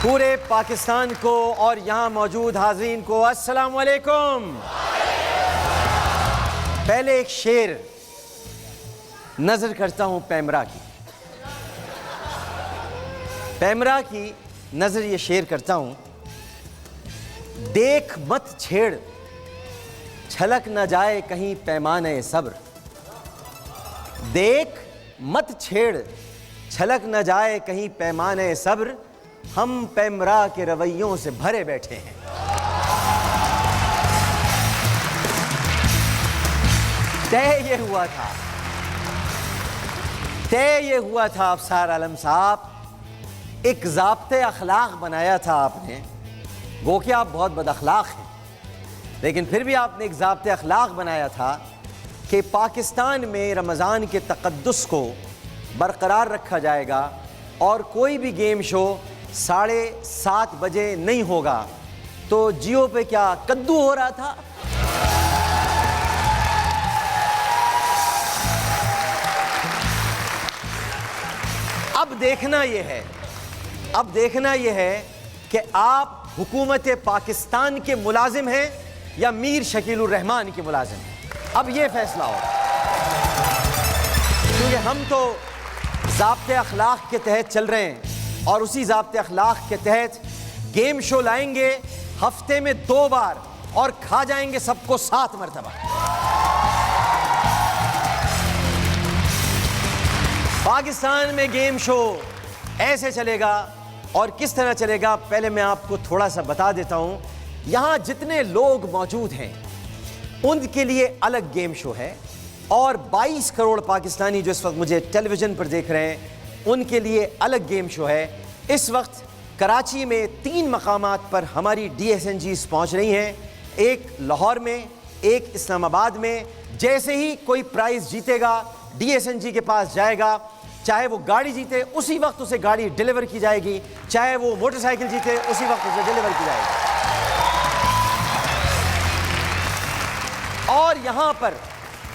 पूरे पाकिस्तान को और यहाँ मौजूद हाज़रीन को अस्सलाम वालेकुम। पहले एक शेर नजर करता हूँ पैमरा की नजर ये शेर करता हूँ। देख मत छेड़ छलक न जाए कहीं पैमाने सब्र, देख मत छेड़ छलक न जाए कहीं पैमाने सब्र, हम पैमरा के रवैयों से भरे बैठे हैं। तय ये हुआ था अफसार आलम साहब, एक ज़ाब्ते अखलाक बनाया था आपने। वो कि आप बहुत बदअखलाक हैं, लेकिन फिर भी आपने एक ज़ाब्ते अखलाक बनाया था कि पाकिस्तान में रमज़ान के तक़द्दुस को बरकरार रखा जाएगा और कोई भी गेम शो 7:30 बजे नहीं होगा। तो जियो पे क्या कद्दू हो रहा था? अब देखना यह है कि आप हुकूमत पाकिस्तान के मुलाजिम हैं या मीर शकीलुर रहमान के मुलाजिम हैं। अब ये फैसला हो, क्योंकि हम तो ज़ाब्ते अखलाक के तहत चल रहे हैं और उसी ज़ाब्ते अखलाक के तहत गेम शो लाएंगे हफ्ते में 2 बार और खा जाएंगे सबको 7 मरतबा। पाकिस्तान में गेम शो ऐसे चलेगा और किस तरह चलेगा, पहले मैं आपको थोड़ा सा बता देता हूं। यहां जितने लोग मौजूद हैं उनके लिए अलग गेम शो है और 22 करोड़ पाकिस्तानी जो इस वक्त मुझे टेलीविज़न पर देख रहे हैं उनके लिए अलग गेम शो है। इस वक्त कराची में 3 मकामात पर हमारी DSNGs पहुंच रही हैं, एक लाहौर में, एक इस्लामाबाद में। जैसे ही कोई प्राइज़ जीतेगा DSNG के पास जाएगा, चाहे वो गाड़ी जीते उसी वक्त उसे गाड़ी डिलीवर की जाएगी, चाहे वो मोटरसाइकिल जीते उसी वक्त उसे डिलीवर की जाएगी। और यहाँ पर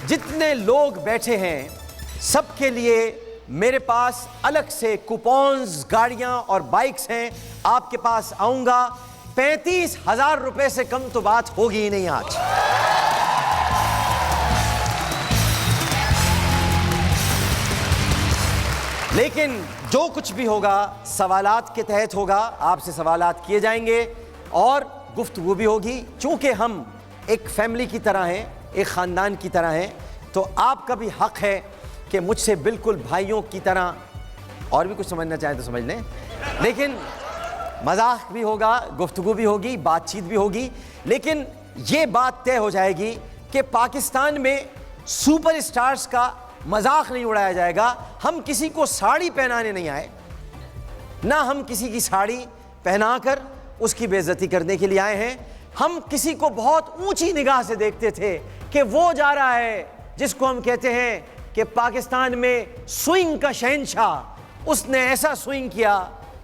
जितने लोग बैठे हैं सबके लिए मेरे पास अलग से कूपन्स, गाड़ियां और बाइक्स हैं। आपके पास आऊंगा, 35,000 रुपए से कम तो बात होगी ही नहीं आज। लेकिन जो कुछ भी होगा सवालात के तहत होगा, आपसे सवालात किए जाएंगे और गुफ्तगू भी होगी। चूंकि हम एक फैमिली की तरह हैं, एक ख़ानदान की तरह हैं, तो आपका भी हक है कि मुझसे बिल्कुल भाइयों की तरह, और भी कुछ समझना चाहें तो समझ लें, लेकिन मजाक भी होगा, गुफ्तगू भी होगी, बातचीत भी होगी। लेकिन ये बात तय हो जाएगी कि पाकिस्तान में सुपर स्टार्स का मजाक नहीं उड़ाया जाएगा। हम किसी को साड़ी पहनाने नहीं आए, ना हम किसी की साड़ी पहनाकर उसकी बेइज्जती करने के लिए आए हैं। हम किसी को बहुत ऊंची निगाह से देखते थे कि वो जा रहा है जिसको हम कहते हैं कि पाकिस्तान में स्विंग का शहंशाह, उसने ऐसा स्विंग किया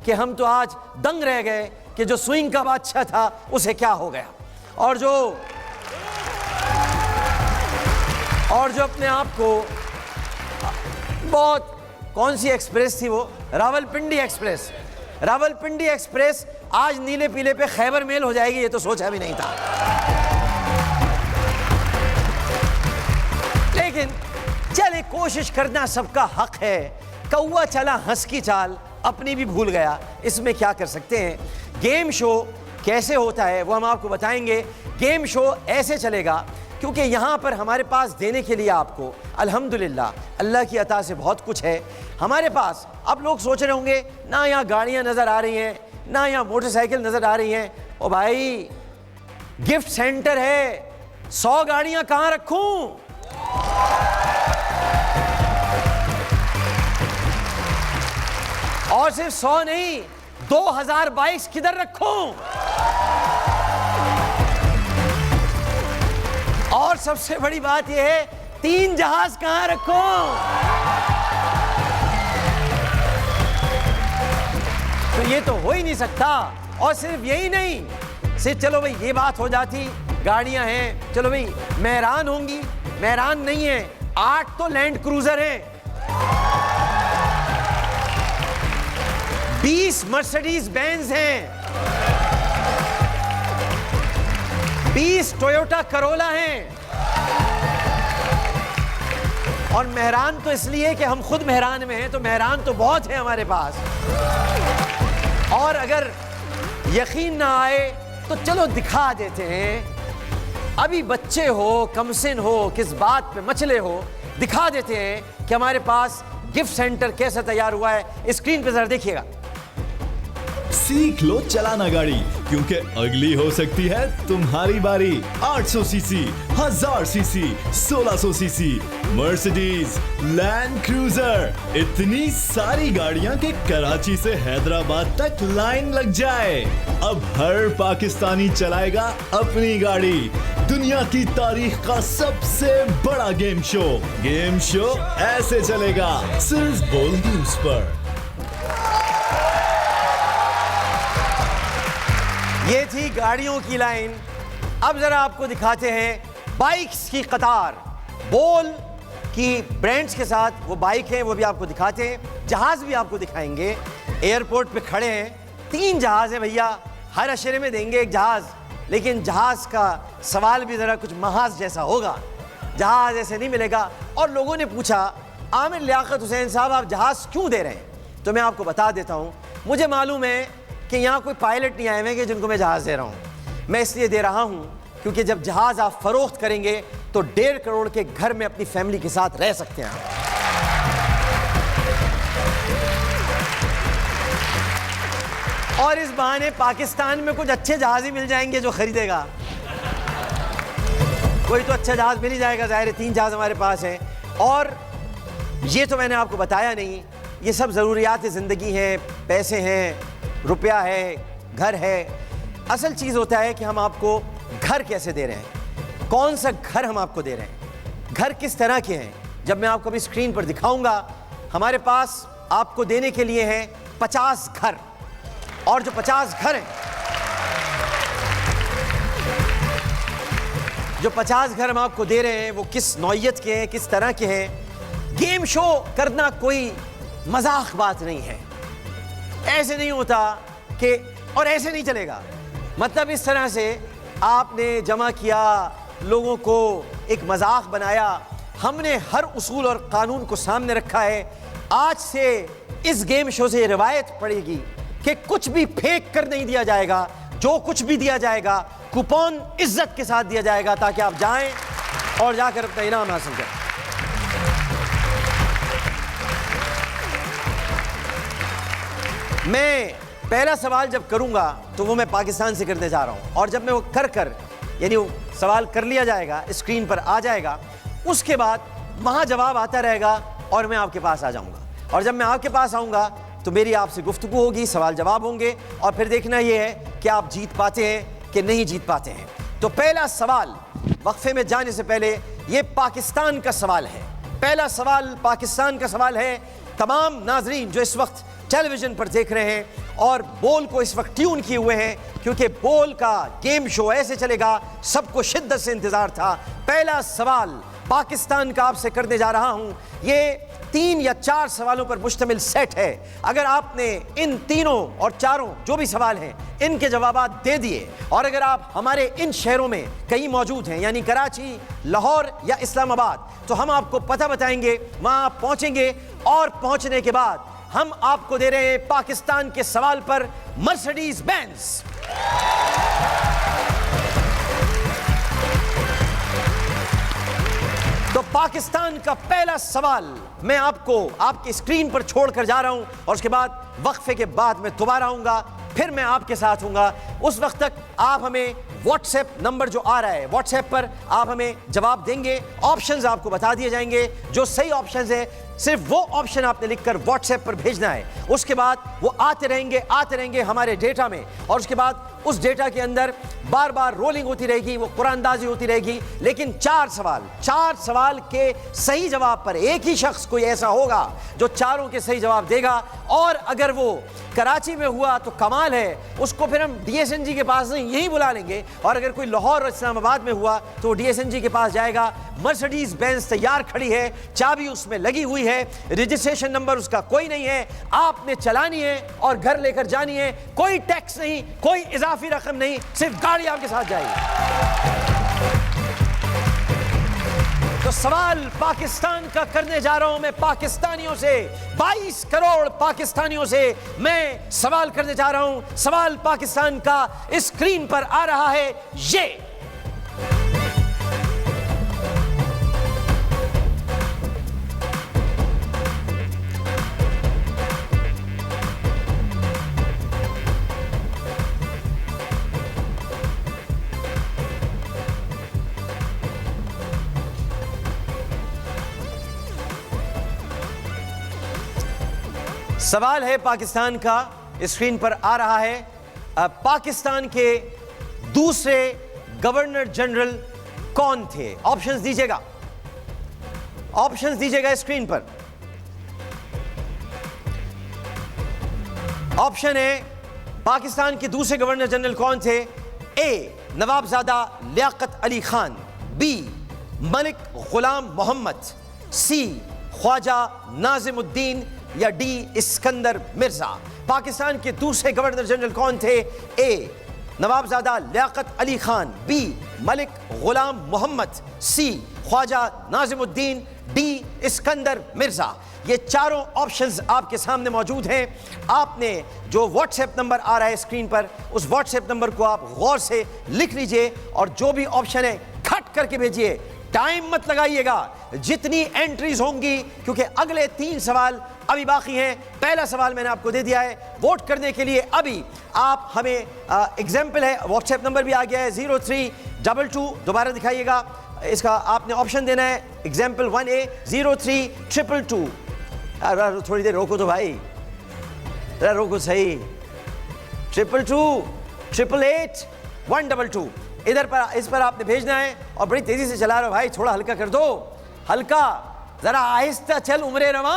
कि हम तो आज दंग रह गए कि जो स्विंग का बादशाह था उसे क्या हो गया। और जो अपने आप को बहुत, कौन सी एक्सप्रेस थी वो, रावलपिंडी एक्सप्रेस आज नीले पीले पे खैबर मेल हो जाएगी, ये तो सोचा भी नहीं था। लेकिन चले, कोशिश करना सबका हक है। कौवा चला हंस की चाल, अपनी भी भूल गया, इसमें क्या कर सकते हैं। गेम शो कैसे होता है वो हम आपको बताएंगे। गेम शो ऐसे चलेगा क्योंकि यहाँ पर हमारे पास देने के लिए आपको अल्हम्दुलिल्लाह अल्लाह की अता से बहुत कुछ है हमारे पास। अब लोग सोच रहे होंगे ना यहाँ गाड़ियाँ नज़र आ रही हैं, ना यहाँ मोटरसाइकिल नज़र आ रही हैं। ओ भाई, गिफ्ट सेंटर है, 100 गाड़ियाँ कहाँ रखूँ? और सिर्फ 100 नहीं, 2000 बाइक्स किधर रखूं? और सबसे बड़ी बात यह है, 3 जहाज कहां रखूं? तो ये तो हो ही नहीं सकता। और सिर्फ यही नहीं, सिर्फ चलो भाई ये बात हो जाती, गाड़ियां हैं, चलो भाई मेहरान होंगी, मेहरान नहीं है, 8 तो लैंड क्रूजर हैं, 20 मर्सिडीज बेंज हैं, 20 टोयोटा करोला हैं। और मेहरान तो इसलिए कि हम खुद मेहरान में हैं, तो मेहरान तो बहुत है हमारे पास। और अगर यकीन ना आए तो चलो दिखा देते हैं। अभी बच्चे हो, कमसिन हो, किस बात पे मचले हो, दिखा देते हैं कि हमारे पास गिफ्ट सेंटर कैसा तैयार हुआ है। स्क्रीन पे जरा देखिएगा। सीख लो चलाना गाड़ी, क्योंकि अगली हो सकती है तुम्हारी बारी। 800 CC, 1000 CC, 1600 CC Mercedes land cruiser, इतनी सारी गाड़ियां कि कराची से हैदराबाद तक लाइन लग जाए। अब हर पाकिस्तानी चलाएगा अपनी गाड़ी। दुनिया की तारीख का सबसे बड़ा गेम शो ऐसे चलेगा सिर्फ बोल न्यूज पर। ये थी गाड़ियों की लाइन। अब जरा आपको दिखाते हैं बाइक्स की कतार। बोल की ब्रांड्स के साथ वो बाइक हैं, वो भी आपको दिखाते हैं। जहाज भी आपको दिखाएंगे। एयरपोर्ट पे खड़े हैं, 3 जहाज हैं भैया। हर अशरे में देंगे एक जहाज, लेकिन जहाज का सवाल भी जरा कुछ महाज जैसा होगा। जहाज ऐसे नहीं मिलेगा। और लोगों ने पूछा, आमिर लियाकत हुसैन साहब आप जहाज क्यों दे रहे हैं? तो मैं आपको बता देता हूँ। मुझे मालूम है कि यहाँ कोई पायलट नहीं आए हुए कि जिनको मैं जहाज़ दे रहा हूँ। मैं इसलिए दे रहा हूँ क्योंकि जब जहाज़ आप फरोख्त करेंगे तो 1.5 करोड़ के घर में अपनी फैमिली के साथ रह सकते हैं। और इस बहाने पाकिस्तान में कुछ अच्छे जहाज ही मिल जाएंगे जो खरीदेगा। कोई तो अच्छा जहाज मिल ही जाएगा। ज़ाहिर है 3 जहाज हमारे पास हैं। और ये तो मैंने आपको बताया नहीं, ये सब ज़रूरियात ज़िंदगी हैं, पैसे हैं, रुपया है, घर है। असल चीज़ होता है कि हम आपको घर कैसे दे रहे हैं, कौन सा घर हम आपको दे रहे हैं, घर किस तरह के हैं। जब मैं आपको अभी स्क्रीन पर दिखाऊंगा, हमारे पास आपको देने के लिए हैं 50 घर। और जो 50 घर हैं, जो 50 घर हम आपको दे रहे हैं वो किस नौइयत के हैं, किस तरह के हैं। गेम शो करना कोई मजाक बात नहीं है। ऐसे नहीं होता कि, और ऐसे नहीं चलेगा। मतलब इस तरह से आपने जमा किया, लोगों को एक मजाक बनाया। हमने हर उसूल और कानून को सामने रखा है। आज से इस गेम शो से रिवायत पड़ेगी कि कुछ भी फेंक कर नहीं दिया जाएगा। जो कुछ भी दिया जाएगा कूपन इज्जत के साथ दिया जाएगा, ताकि आप जाएं और जाकर अपना इनाम हासिल करें। मैं पहला सवाल जब करूंगा तो वो मैं पाकिस्तान से करने जा रहा हूं। और जब मैं वो कर यानी वो सवाल कर लिया जाएगा, स्क्रीन पर आ जाएगा, उसके बाद वहां जवाब आता रहेगा और मैं आपके पास आ जाऊंगा। और जब मैं आपके पास आऊंगा तो मेरी आपसे गुफ्तगू होगी, सवाल जवाब होंगे, और फिर देखना ये है कि आप जीत पाते हैं कि नहीं जीत पाते हैं। तो पहला सवाल, वक्फे में जाने से पहले, ये पाकिस्तान का सवाल है। पहला सवाल पाकिस्तान का सवाल है। तमाम नाजरीन जो इस वक्त टेलीविजन पर देख रहे हैं और बोल को इस वक्त ट्यून किए हुए हैं, क्योंकि बोल का गेम शो ऐसे चलेगा, सबको शिद्दत से इंतजार था। पहला सवाल पाकिस्तान का आपसे करने जा रहा हूं। ये 3 या 4 सवालों पर मुश्तमिल सेट है। अगर आपने इन तीनों और चारों जो भी सवाल हैं इनके जवाब दे दिए, और अगर आप हमारे इन शहरों में कहीं मौजूद हैं, यानी कराची, लाहौर या इस्लामाबाद, तो हम आपको पता बताएंगे, वहां आप पहुंचेंगे। और पहुंचने के बाद हम आपको दे रहे हैं पाकिस्तान के सवाल पर मर्सिडीज बेंज। तो पाकिस्तान का पहला सवाल मैं आपको आपकी स्क्रीन पर छोड़कर जा रहा हूं, और उसके बाद वक्फे के बाद मैं दोबारा आऊंगा, फिर मैं आपके साथ हूंगा। उस वक्त तक आप हमें व्हाट्सएप नंबर जो आ रहा है, व्हाट्सएप पर आप हमें जवाब देंगे। ऑप्शंस आपको बता दिए जाएंगे। जो सही ऑप्शंस है सिर्फ वो ऑप्शन आपने लिखकर व्हाट्सएप पर भेजना है। उसके बाद वो आते रहेंगे हमारे डेटा में, और उसके बाद उस डेटा के अंदर बार बार रोलिंग होती रहेगी, वो कुरानदाजी होती रहेगी। लेकिन 4 सवाल के सही जवाब पर एक ही शख्स कोई ऐसा होगा जो चारों के सही जवाब देगा। और अगर वो कराची में हुआ तो कमाल है, उसको फिर हम DSNG के पास नहीं, यहीं बुला लेंगे। और अगर कोई लाहौर और इस्लामाबाद में हुआ तो DSNG के पास जाएगा। मर्सिडीज बेंज तैयार खड़ी है, चाबी उसमें लगी हुई है, रजिस्ट्रेशन नंबर उसका कोई नहीं है, आपने चलानी है और घर लेकर जानी है, कोई टैक्स नहीं, कोई इजाफी रकम नहीं, सिर्फ गाड़ी आपके साथ जाएगी। तो सवाल पाकिस्तान का करने जा रहा हूं मैं, पाकिस्तानियों से, 22 करोड़ पाकिस्तानियों से मैं सवाल करने जा रहा हूं। सवाल पाकिस्तान का स्क्रीन पर आ रहा है ये। सवाल है पाकिस्तान का, स्क्रीन पर आ रहा है। पाकिस्तान के दूसरे गवर्नर जनरल कौन थे? ऑप्शंस दीजिएगा, ऑप्शंस दीजिएगा स्क्रीन पर। ऑप्शन है पाकिस्तान के दूसरे गवर्नर जनरल कौन थे? ए नवाबजादा लियाकत अली खान, बी मलिक गुलाम मोहम्मद, सी ख्वाजा नाजिमुद्दीन या डी इस्कंदर मिर्जा। पाकिस्तान के दूसरे गवर्नर जनरल कौन थे? ए नवाबजादा लियाकत अली खान, बी मलिक गुलाम मोहम्मद, सी ख्वाजा नाजिमुद्दीन, डी इस्कंदर मिर्जा। ये चारों ऑप्शंस आपके सामने मौजूद हैं। आपने जो व्हाट्सएप नंबर आ रहा है स्क्रीन पर, उस व्हाट्सएप नंबर को आप गौर से लिख लीजिए और जो भी ऑप्शन है खट करके भेजिए। टाइम मत लगाइएगा, जितनी एंट्रीज होंगी, क्योंकि अगले 3 सवाल अभी बाकी हैं। पहला सवाल मैंने आपको दे दिया है। वोट करने के लिए अभी आप हमें एग्जाम्पल है, व्हाट्सएप नंबर भी आ गया है 0322, दोबारा दिखाइएगा। इसका आपने ऑप्शन देना है एग्जाम्पल 1A 0322। थोड़ी देर रोको तो भाई, रोको सही। 222 888 122 इधर पर, इस पर आपने भेजना है और बड़ी तेजी से चला रहे हो भाई, थोड़ा हल्का कर दो, हल्का, जरा आहिस्ता चल, उम्रे रवा,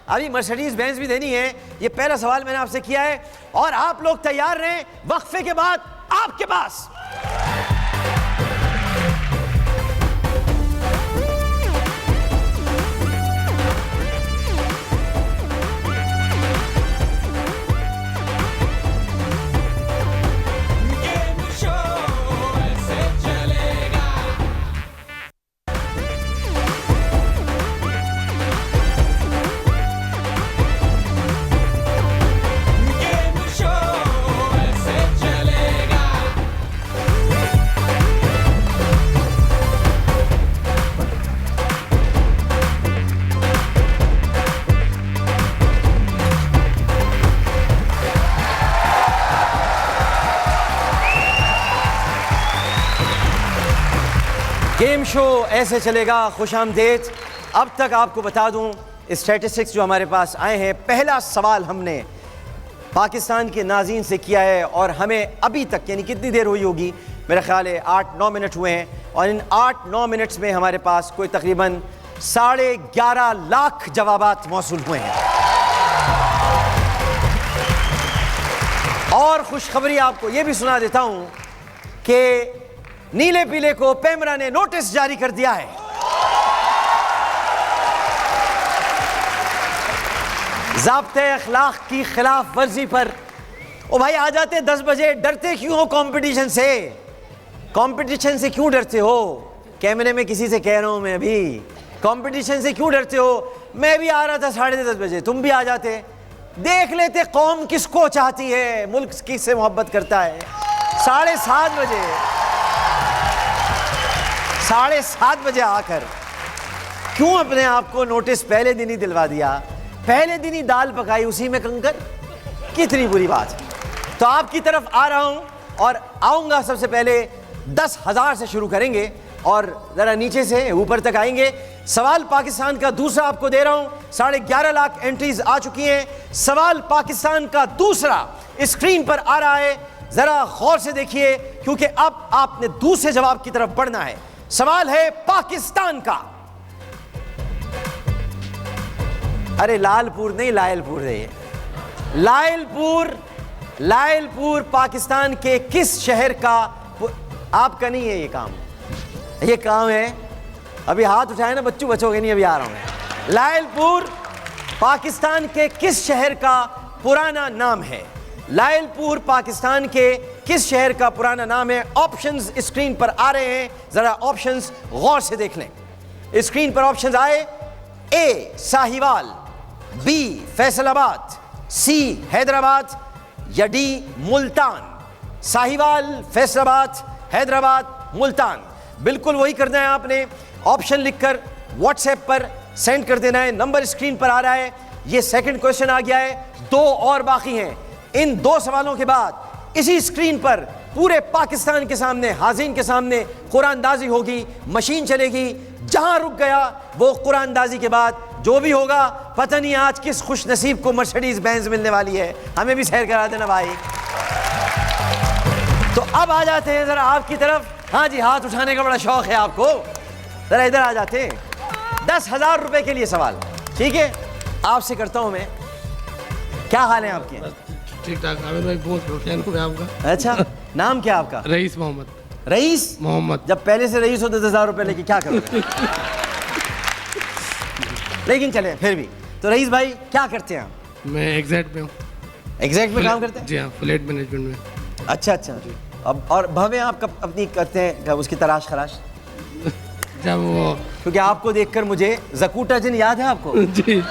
अभी मर्सिडीज बेंज भी देनी है। ये पहला सवाल मैंने आपसे किया है और आप लोग तैयार रहें, वक्फे के बाद आपके पास। गेम शो ऐसे चलेगा, खुशामदीद। अब तक आपको बता दूं स्टैटिस्टिक्स जो हमारे पास आए हैं। पहला सवाल हमने पाकिस्तान के नाज़रीन से किया है और हमें अभी तक, यानी कितनी देर हुई होगी, मेरा ख्याल है 8-9 मिनट हुए हैं और इन 8-9 मिनट्स में हमारे पास कोई तकरीबन 11.5 लाख जवाबात मौसूल हुए हैं। और खुशखबरी आपको यह भी सुना देता हूं कि नीले पीले को पेमरा ने नोटिस जारी कर दिया है। ज़ाब्ते अखलाक की खिलाफ वर्जी पर। ओ भाई आ जाते 10 बजे, डरते क्यों हो कंपटीशन से? कंपटीशन से क्यों डरते हो? कैमरे में किसी से कह रहा हूं मैं अभी, कंपटीशन से क्यों डरते हो? मैं भी आ रहा था 10:30 बजे, तुम भी आ जाते, देख लेते कौम किसको चाहती है, मुल्क किससे मोहब्बत करता है। 7:30 बजे, 7:30 बजे आकर क्यों अपने आप को नोटिस पहले दिन ही दिलवा दिया? पहले दिन ही दाल पकाई, उसी में कंकर, कितनी बुरी बात है। तो आपकी तरफ आ रहा हूं और आऊंगा। सबसे पहले 10,000 से शुरू करेंगे और जरा नीचे से ऊपर तक आएंगे। सवाल पाकिस्तान का दूसरा आपको दे रहा हूं। 11.5 लाख एंट्रीज आ चुकी हैं। सवाल पाकिस्तान का दूसरा स्क्रीन पर आ रहा है, जरा गौर से देखिए क्योंकि अब आपने दूसरे जवाब की तरफ बढ़ना है। सवाल है पाकिस्तान का, अरे लालपुर नहीं, लायलपुर है। लायलपुर पाकिस्तान के किस शहर का? आपका नहीं है ये काम, ये काम है, अभी हाथ उठाए ना बच्चों, बचोगे नहीं, अभी आ रहा हूं मैं। लायलपुर पाकिस्तान के किस शहर का पुराना नाम है? लायलपुर पाकिस्तान के किस शहर का पुराना नाम है? ऑप्शंस स्क्रीन पर आ रहे हैं, जरा ऑप्शंस गौर से देख लें। स्क्रीन पर ऑप्शंस आए। ए साहिवाल, बी फैसलाबाद, सी हैदराबाद या डी मुल्तान। साहिवाल, फैसलाबाद, हैदराबाद, मुल्तान। बिल्कुल वही करना है आपने। ऑप्शन लिखकर व्हाट्सएप पर सेंड कर देना है। नंबर स्क्रीन पर आ रहा है। ये सेकंड क्वेश्चन आ गया है, 2 और बाकी हैं। इन 2 सवालों के बाद इसी स्क्रीन पर पूरे पाकिस्तान के सामने, हाज़िन के सामने कुरानदाजी होगी, मशीन चलेगी। जहां रुक गया वो कुरानदाजी के बाद जो भी होगा, पता नहीं आज किस खुश नसीब को मर्सिडीज बेंज मिलने वाली है। हमें भी सैर करा देना भाई। तो अब आ जाते हैं जरा आपकी तरफ। हाँ जी, हाथ उठाने का बड़ा शौक है आपको, जरा इधर आ जाते हैं। 10,000 रुपए के लिए सवाल, ठीक है? आपसे करता हूं मैं। क्या हाल है आपके? ठीक ठाक। आमिर भाई बहुत फैन हूँ मैं आपका। अच्छा, नाम क्या आपका? रईस मोहम्मद। रईस मोहम्मद। जब पहले से रईस हो 10,000 रुपए लेके क्या करोगे? लेकिन चले फिर भी। तो रईस भाई क्या करते हैं आप? मैं एग्जैक्ट में हूँ। एग्जैक्ट में काम करते हैं? जी हाँ, फ्लैट मैनेजमेंट में। अच्छा अच्छा। अब और भव्य आप कब अपनी करते हैं उसकी तलाश खराश? जब वो क्योंकि आपको देखकर मुझे जकूटा जिन याद है आपको? जी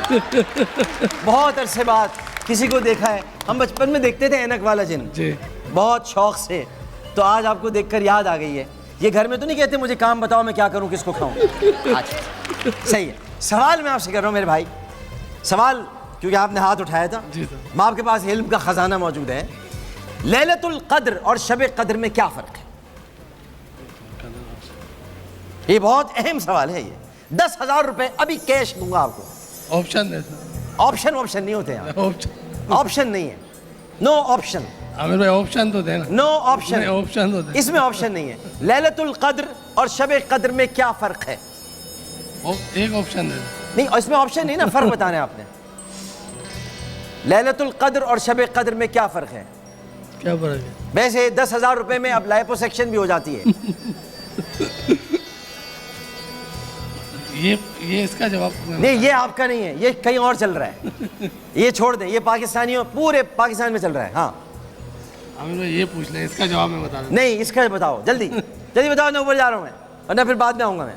बहुत अरसे बाद किसी को देखा है। हम बचपन में देखते थे ऐनक वाला जिन, जी बहुत शौक से। तो आज आपको देखकर याद आ गई है। ये घर में तो नहीं कहते मुझे काम बताओ मैं क्या करूं, किसको खाऊं? अच्छा, सही है। सवाल मैं आपसे कर रहा हूं मेरे भाई, सवाल क्योंकि आपने हाथ उठाया था। जी सर। मैं आपके पास इल्म का खजाना मौजूद है। लैलतुल कद्र और शब कद्र में क्या फ़र्क है? ये बहुत अहम सवाल है। ये 10,000 रुपए अभी कैश दूंगा आपको। ऑप्शन दे सर। ऑप्शन नहीं होते हैं, ऑप्शन ऑप्शन नहीं है। No option. आमिर भाई ऑप्शन तो देना। No option. ऑप्शन तो दे। इसमें ऑप्शन नहीं है। लैलतुल कद्र और शब कद्र में क्या फ़र्क है? एक ऑप्शन दे। नहीं, इसमें ऑप्शन नहीं ना, फ़र्क बताना है आपने। लैलतुल कद्र और शब कद्र में क्या फ़र्क है? क्या फर्क है? वैसे 10,000 रुपए में अब लाइपोसेक्शन भी हो जाती है। ये इसका जवाब नहीं, ये आपका नहीं है, ये कहीं और चल रहा है। ये छोड़ दें, ये पाकिस्तानियों पूरे पाकिस्तान में चल रहा है। हाँ आमिर भाई ये पूछ लें, इसका जवाब मैं बता दूं। नहीं, इसका बताओ जल्दी जल्दी बताओ, मैं ऊपर जा रहा हूँ मैं, वरना फिर बाद में आऊँगा मैं।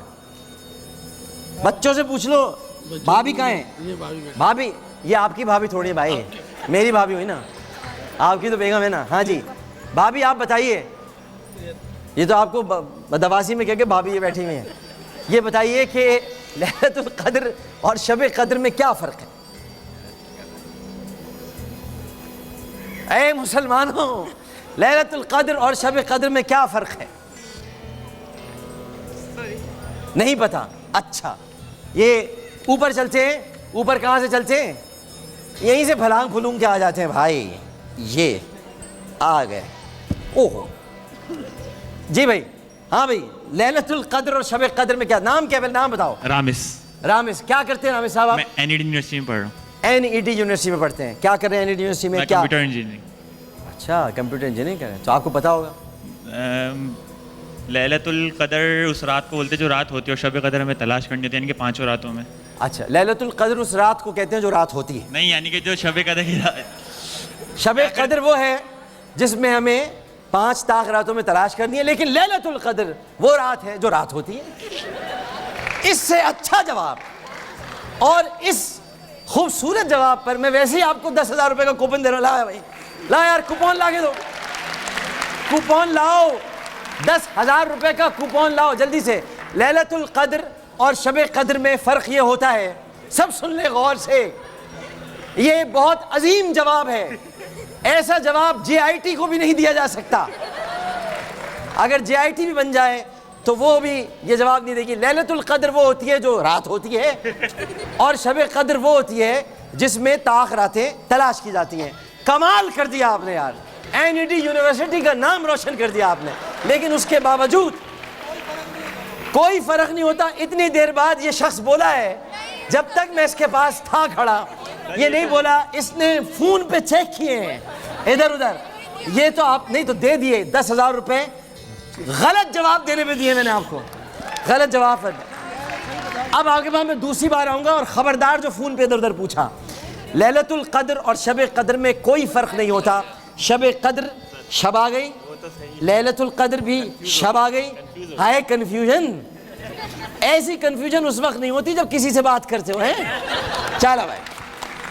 बच्चों से पूछ लो। भाभी कहाँ है? ये भाभी में। भाभी? ये आपकी भाभी थोड़ी है भाई, मेरी भाभी हुई ना, आपकी तो बेगम है ना। हाँ जी भाभी, आप बताइए। ये तो आपको बदवासी में कह के भाभी ये बैठी हुई है। ये बताइए कि लैलतुल कद्र और शब कद्र में क्या फ़र्क है? ऐ मुसलमानों, लैलतुल कद्र और शब कद्र में क्या फ़र्क है? नहीं पता? अच्छा, ये ऊपर चलते हैं। ऊपर कहाँ से चलते हैं? यहीं से फलांग फुलूंग के आ जाते हैं भाई। ये आ गए। ओहो जी भाई। हाँ भाई, लैलतुल कद्र और शब कद्र में क्या नाम, क्या नाम बताओ? रामिस। रामिस, क्या करते हैं रामिस साहब आप? मैं एनईडी यूनिवर्सिटी में पढ़ रहा हूँ। एनईडी यूनिवर्सिटी में पढ़ते हैं। क्या कर रहे हैं एनईडी यूनिवर्सिटी में? मैं क्या? Computer engineering. अच्छा, कंप्यूटर इंजीनियरिंग कर रहे हैं, तो आपको पता होगा। लैलतुल कदर उस रात को बोलते जो रात होती है, और शब कदर हमें तलाश करनी होती है, यानी कि 5 रातों में। अच्छा, लैलतुल कद्र उस रात को कहते हैं जो रात होती है। नहीं, यानी कि जो शब कदर की रात। शब कद्र वो है जिसमें हमें 5 ताक रातों में तलाश करनी है, लेकिन लैलतुल कद्र वो रात है जो रात होती है। इससे अच्छा जवाब और इस खूबसूरत जवाब पर मैं वैसे ही आपको 10,000 रुपए का कूपन दे रहा हूँ। ला भाई, ला यार, कूपन ला के दो, कूपन लाओ। 10,000 रुपए का कूपन लाओ जल्दी से। लैलतुल कद्र और शब कद्र में फ़र्क ये होता है, सब सुन ले गौर से, ये बहुत अजीम जवाब है। ऐसा जवाब JIT को भी नहीं दिया जा सकता। अगर JIT भी बन जाए तो वो भी ये जवाब नहीं देगी। लैलतुल कद्र वो होती है जो रात होती है, और शब कद्र वो होती है जिसमें ताक रातें तलाश की जाती हैं। कमाल कर दिया आपने यार, एनईडी यूनिवर्सिटी का नाम रोशन कर दिया आपने। लेकिन उसके बावजूद कोई फ़र्क नहीं होता। इतनी देर बाद ये शख्स बोला है, जब तक मैं इसके पास था खड़ा, ये नहीं बोला, इसने फ़ोन पे चेक किए हैं इधर उधर। ये तो आप नहीं तो दे दिए 10,000 रुपए, गलत जवाब देने पे दिए मैंने आपको, गलत जवाब पर। अब आगे बाद मैं दूसरी बार आऊंगा और खबरदार जो फोन पे इधर उधर पूछा, लैलतुल कद्र और शब कद्र में कोई फर्क नहीं होता। शब कद्र शब आ गई, लैलतुल कद्र भी शब आ गई। है कंफ्यूजन, ऐसी कंफ्यूजन उस वक्त नहीं होती जब किसी से बात करते हो हैं। चलो भाई,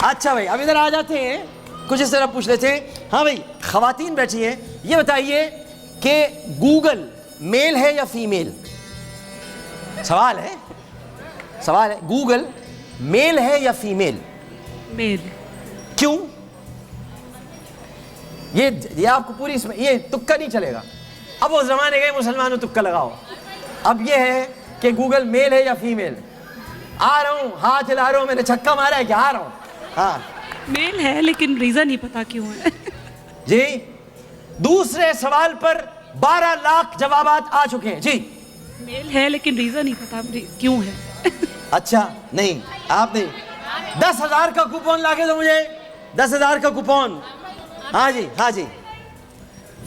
अच्छा भाई अब इधर आ जाते हैं, कुछ इस तरह पूछ लेते हैं। हाँ भाई, खवातीन बैठी हैं, ये बताइए कि गूगल मेल है या फीमेल? सवाल है, सवाल है, गूगल मेल है या फीमेल? मेल। क्यों? ये आपको पूरी इसमें ये तुक्का नहीं चलेगा। अब वो जमाने गए मुसलमानों तुक्का लगाओ। अब ये है कि गूगल मेल है या फीमेल। आ रहा हूँ, हाथ हिला रहा हूँ, मैंने छक्का मारा है कि आ रहा हूँ। हाँ मेल है लेकिन रीजन नहीं पता क्यों है। जी, दूसरे सवाल पर 12 लाख जवाबात आ चुके हैं। जी, मेल है लेकिन रीजन नहीं पता क्यों है। अच्छा नहीं, आप नहीं, 10,000 का कूपन लाके दो मुझे, 10,000 का कूपन। हाँ जी, हाँ जी।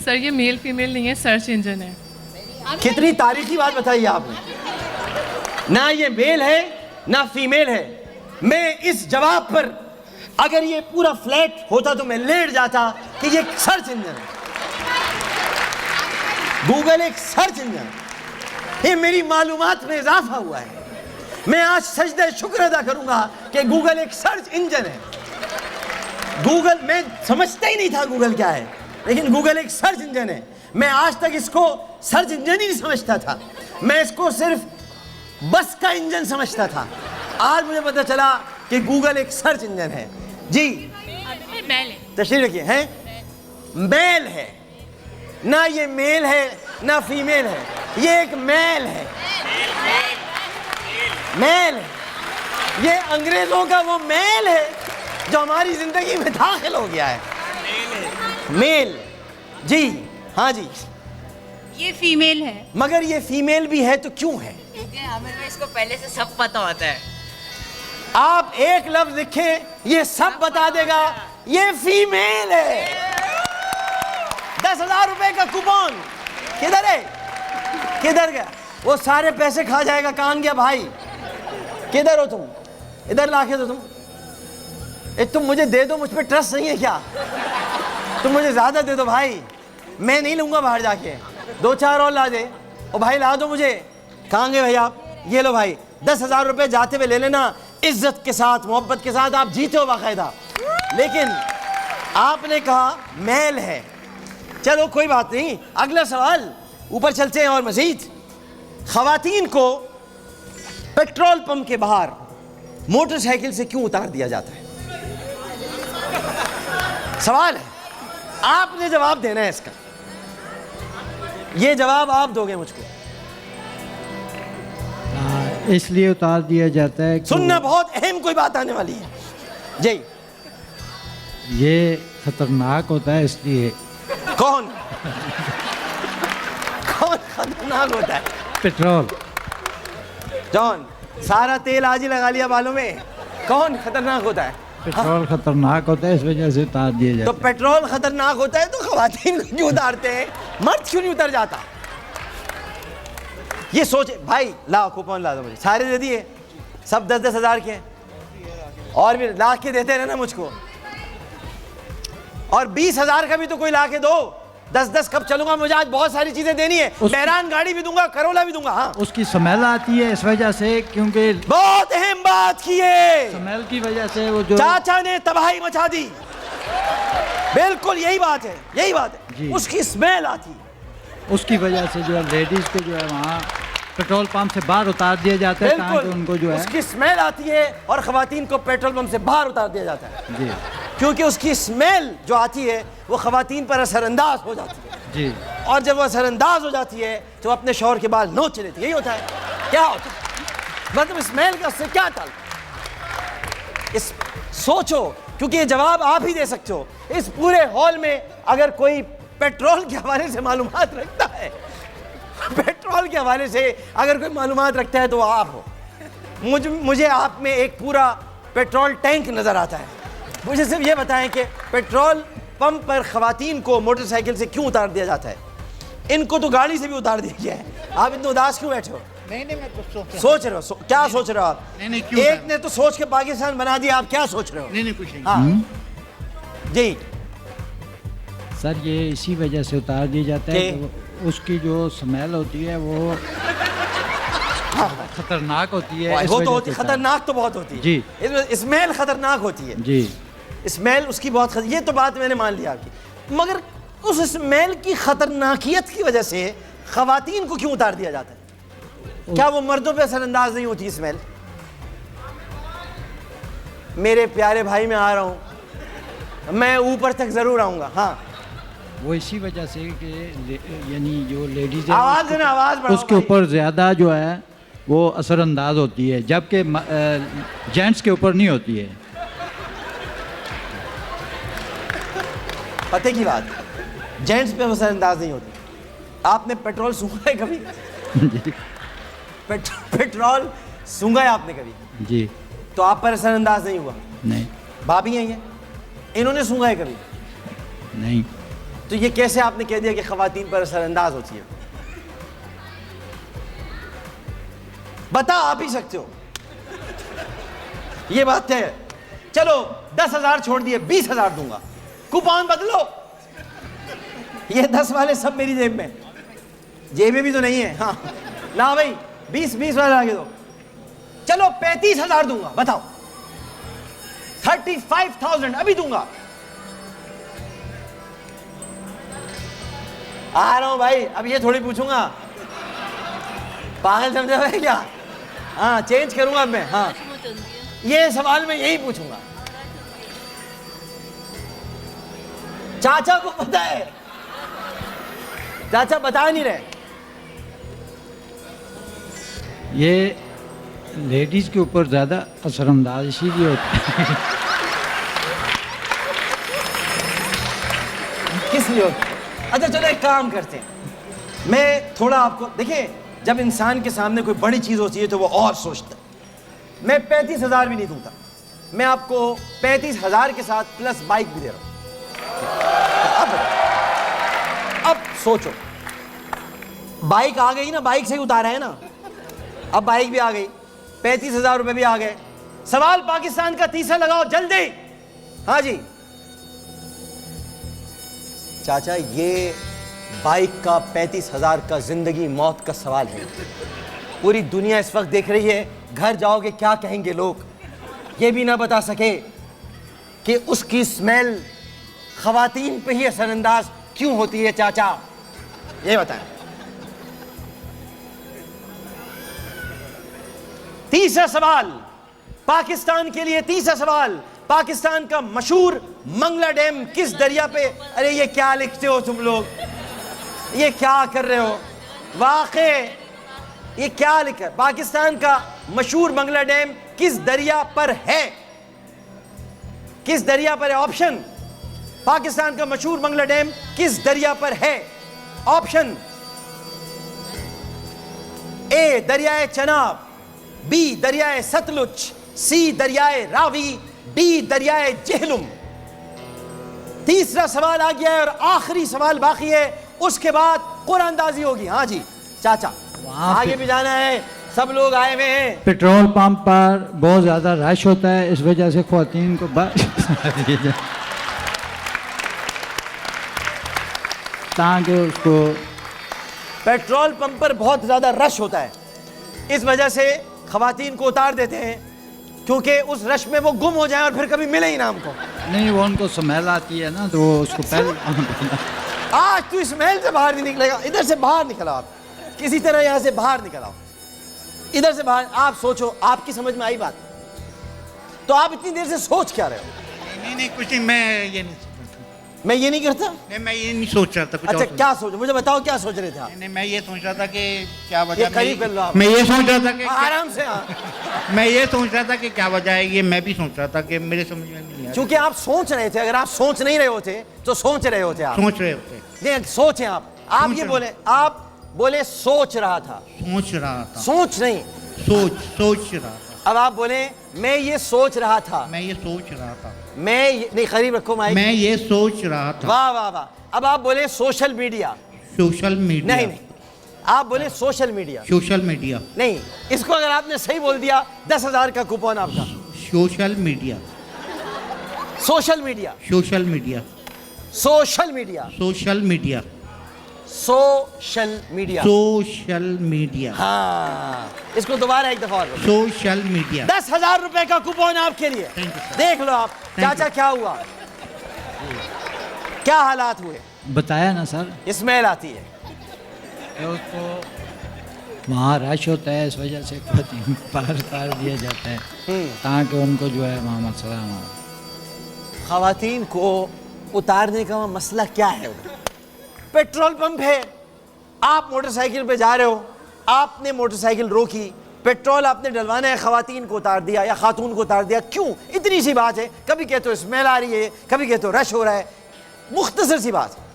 सर ये मेल फीमेल नहीं है, सर्च इंजन है। कितनी तारीखी बात बताई आपने। ना ये मेल है ना फीमेल है। मैं इस जवाब पर अगर ये पूरा फ्लैट होता तो मैं लेट जाता कि ये एक सर्च इंजन है। गूगल एक सर्च इंजन है। ये मेरी मालूमात में इजाफा हुआ है। मैं आज सजदे शुक्र अदा करूंगा कि गूगल एक सर्च इंजन है। गूगल, मैं समझता ही नहीं था गूगल क्या है, लेकिन गूगल एक सर्च इंजन है। मैं आज तक इसको सर्च इंजन ही नहीं समझता था, मैं इसको सिर्फ बस का इंजन समझता था। आज मुझे पता चला कि गूगल एक सर्च इंजन है। जी, तशरीफ रखिए। हैं, मेल है ना, ये मेल है ना फीमेल है, ये एक मेल है। मेल है, ये अंग्रेजों का वो मेल है जो हमारी जिंदगी में दाखिल हो गया है। मेल, जी हाँ जी। ये फीमेल है। मगर ये फीमेल भी है तो क्यों है? हमें तो इसको पहले से सब पता होता है। आप एक लफ्ज लिखें, ये सब बता देगा ये फीमेल है। 10,000 रुपए का कूपन किधर है? किधर गया? वो सारे पैसे खा जाएगा। कहाँ गया भाई? किधर हो तुम? इधर लाके दो तुम। तुम मुझे दे दो, मुझ पे ट्रस्ट नहीं है क्या? तुम मुझे ज्यादा दे दो भाई, मैं नहीं लूंगा बाहर जाके। 2-4 और ला दे। ओ भाई ला दो मुझे। कहाँ गए भाई आप? ये लो भाई, 10,000 रुपए जाते हुए ले लेना, इज्जत के साथ, मोहब्बत के साथ। आप जीते हो बाकायदा, लेकिन आपने कहा मेल है। चलो कोई बात नहीं, अगला सवाल, ऊपर चलते हैं और मजीद। खवातीन को पेट्रोल पंप के बाहर मोटरसाइकिल से क्यों उतार दिया जाता है? सवाल है, आपने जवाब देना है इसका। ये जवाब आप दोगे मुझको। इसलिए उतार दिया जाता है कि सुनना, बहुत अहम कोई बात आने वाली है। जी, ये खतरनाक होता है इसलिए। कौन कौन खतरनाक होता है? पेट्रोल। जॉन, सारा तेल आज ही लगा लिया बालों में। कौन खतरनाक होता है? पेट्रोल खतरनाक होता है, इस वजह से उतार दिया तो जाता है। पेट्रोल खतरनाक होता है तो खवातीन को क्यों उतारते हैं? मर्द क्यों नहीं उतर जाता? ये सोचे भाई। लाओ कूपन ला दो मुझे, सारे दे दिए, सब 10-10 हज़ार के हैं, और भी ला के देते रहना मुझको। और 20,000 का भी तो कोई ला के दो। 10-10 कब चलूंगा? मुझे आज बहुत सारी चीजें देनी है। बैरान गाड़ी भी दूंगा, करोला भी दूंगा। हाँ, उसकी स्मेल आती है इस वजह से, क्योंकि बहुत अहम बात की है। स्मेल की वजह से वो जो चाचा ने तबाही मचा दी। बिल्कुल यही बात है, यही बात है। जी। उसकी स्मेल आती है, उसकी वजह से जो है लेडीज को जो है वहाँ पेट्रोल पंप से बाहर उतार दिया जाता है, ताकि उनको जो है उसकी स्मेल आती है, और खवातीन को पेट्रोल पंप से बाहर उतार दिया जाता है। जी क्योंकि उसकी स्मेल जो आती है वो खवातीन पर असरअंदाज हो जाती है। जी। और जब वो असरअंदाज हो जाती है तो अपने शौहर के बाल नोच लेती है। यही होता है। क्या होता है? मतलब स्मेल का उससे क्या ताल्लुक? इस सोचो, क्योंकि ये जवाब आप ही दे सकते हो। इस पूरे हॉल में अगर कोई पेट्रोल के हवाले से मालूमात रखता है, पेट्रोल के हवाले से अगर कोई मालूमात रखता है तो वो आप हो। मुझे आप में एक पूरा पेट्रोल टैंक नज़र आता है। मुझे सिर्फ ये बताएं कि पेट्रोल पंप पर खवातीन को मोटरसाइकिल से क्यों उतार दिया जाता है? इनको तो गाड़ी से भी उतार दिया गया है। आप इतने उदास क्यों बैठे हो? नहीं नहीं, मैं तो सोच रहे हो क्या सोच रहे हो आप? नहीं, नहीं, क्यों एक सर? ने तो सोच के पाकिस्तान बना दिया, आप क्या सोच रहे हो? नहीं नहीं, कुछ नहीं। हाँ जी, सर ये इसी वजह से उतार दिया जाता है कि? कि उसकी जो स्मेल होती है वो खतरनाक होती है, इस वो वजह तो से होती, उतार- खतरनाक तो बहुत होती है जी। इसमें स्मेल खतरनाक होती है, जी स्मेल उसकी बहुत ये तो बात मैंने मान लिया आपकी, मगर उस स्मेल की खतरनाकियत की वजह से खवातीन को क्यों उतार दिया जाता है? क्या वो मर्दों पे असरअंदाज नहीं होती स्मेल? मेरे प्यारे भाई, मैं आ रहा हूं, मैं ऊपर तक जरूर आऊंगा। हाँ वो इसी वजह से कि यानी जो लेडीज आवाज है ना, आवाज बढ़ाओ उसके भाई। ऊपर ज़्यादा जो है वो असरअंदाज होती है, जबकि जेंट्स के ऊपर नहीं होती है। पते की बात, जेंट्स पे असरअंदाज नहीं होती। आपने पेट्रोल सूंघा है कभी? पेट्रोल सूंघा है आपने कभी? जी तो आप पर असरअंदाज नहीं हुआ? नहीं भाभी हैं ये, इन्होंने सूंघा है कभी? नहीं। तो ये कैसे आपने कह दिया कि खवातीन पर असरअंदाज होती है? बता आप ही सकते हो, ये बात है। चलो 10,000 छोड़ दिए, 20,000 दूंगा, कूपन बदलो। ये 10 वाले सब मेरी जेब में, जेब में भी तो नहीं है। हाँ ना भाई, 20 वाले आगे दो। चलो 35,000 दूंगा, बताओ। 35,000 अभी दूंगा। आ रहा हूं भाई, अब ये थोड़ी पूछूंगा, पागल समझा भाई क्या? हाँ चेंज करूंगा अब मैं। हाँ ये सवाल मैं यही पूछूंगा। चाचा को पता है, चाचा बता नहीं रहे। ये लेडीज के ऊपर ज़्यादा असरअंदाज इसीलिए होती है। किस लिए होता है? अच्छा चलो एक काम करते हैं, मैं थोड़ा आपको देखिए, जब इंसान के सामने कोई बड़ी चीज होती है तो वो और सोचता है। मैं 35,000 भी नहीं दूंगा, मैं आपको 35,000 के साथ प्लस बाइक भी दे रहा हूं। अब सोचो, बाइक आ गई ना, बाइक से ही उतारा है ना, अब बाइक भी आ गई, 35,000 रुपए भी आ गए। सवाल पाकिस्तान का तीसरा लगाओ जल्दी। हाँ जी चाचा, ये बाइक का 35,000 का जिंदगी मौत का सवाल है। पूरी दुनिया इस वक्त देख रही है, घर जाओगे क्या कहेंगे लोग? ये भी ना बता सके कि उसकी स्मेल खवातीन पे ही असरअंदाज क्यों होती है। चाचा ये बताएं। तीसरा सवाल पाकिस्तान के लिए, तीसरा सवाल, पाकिस्तान का मशहूर मंगला डैम किस दरिया पे? अरे ये क्या लिखते हो तुम लोग, ये क्या कर रहे हो? वाक़े ये क्या लिखा है? पाकिस्तान का मशहूर मंगला डैम किस दरिया पर है? किस दरिया पर है? ऑप्शन, पाकिस्तान का मशहूर मंगला डैम किस दरिया पर है? ऑप्शन ए दरियाए चनाब, बी दरियाए सतलुज, सी दरियाए रावी, डी दरियाए जेहलुम। तीसरा सवाल आ गया है और आखिरी सवाल बाकी है, उसके बाद कुरानंदाजी होगी। हाँ जी चाचा, आगे भी जाना है, सब लोग आए हुए हैं। पेट्रोल पंप पर बहुत ज़्यादा रश होता है, इस वजह से ख्वातीन को ताकि उसको पेट्रोल पंप पर बहुत ज्यादा रश होता है, इस वजह से खवातीन को उतार देते हैं, क्योंकि उस रश में वो गुम हो जाए और फिर कभी मिले ही ना हमको। नहीं, वो उनको स्मेल आती है ना, तो वो उसको पहले आज तू स्मेल से बाहर नहीं निकलेगा, इधर से बाहर निकल आओ, आप किसी तरह यहाँ से बाहर निकल आओ, इधर से बाहर। आप सोचो, आपकी समझ में आई बात? तो आप इतनी देर से सोच क्या रहे हो? नहीं नहीं, कुछ नहीं, मैं ये नहीं, मैं ये नहीं करता। नहीं मैं ये नहीं सोच रहा था कुछ। अच्छा और क्या सोच, मुझे बताओ क्या सोच रहे थे आप? नहीं, मैं ये सोच रहा था कि क्या ये वजह, करीब कर लो आप। मैं ये सोच रहा था कि आराम से। हाँ मैं ये सोच रहा था कि क्या वजह है, ये मैं भी सोच रहा था कि मेरे समझ में नहीं आया। क्योंकि आप सोच रहे थे, अगर आप सोच नहीं रहे होते तो सोच रहे होते आप। सोच रहे होते, देख सोचें आप सोच ये रहे। बोले, आप बोले सोच रहा था, सोच रहा था, सोच नहीं, सोच रहा था। अब आप बोले मैं ये सोच रहा था, मैं ये सोच रहा था, नहीं करीब रखो माइक, मैं ये सोच रहा था। वाह वाह वाह। अब आप बोले सोशल मीडिया, सोशल मीडिया, नहीं नहीं, आप बोले सोशल मीडिया। Social media. नहीं, इसको अगर आपने सही बोल दिया 10,000 का कूपन आपका। Social media. Social media. Social media. Social media. Social media. Social media. Social media. हाँ, इसको दोबारा एक दफा और बोलो। Social media. 10,000 रुपए का कूपन आपके लिए। देख लो आप चाचा क्या हुआ, क्या हालात हुए। बताया ना सर, स्मेल आती है। कि उसको वहाँ रश होता है, इस वजह से पार दिया जाता है ताकि उनको जो है मोहम्मद सलाम हो। खवातीन को उतारने का मसला क्या है उधर? पेट्रोल पंप है, आप मोटरसाइकिल पे जा रहे हो, आपने मोटरसाइकिल रोकी, पेट्रोल आपने डलवाना है, खवातीन को उतार दिया या खातून को उतार दिया। क्यों? इतनी सी बात है। कभी कहते हो स्मेल आ रही है, कभी कहते हो रश हो रहा है, मुख्तसर सी बात है।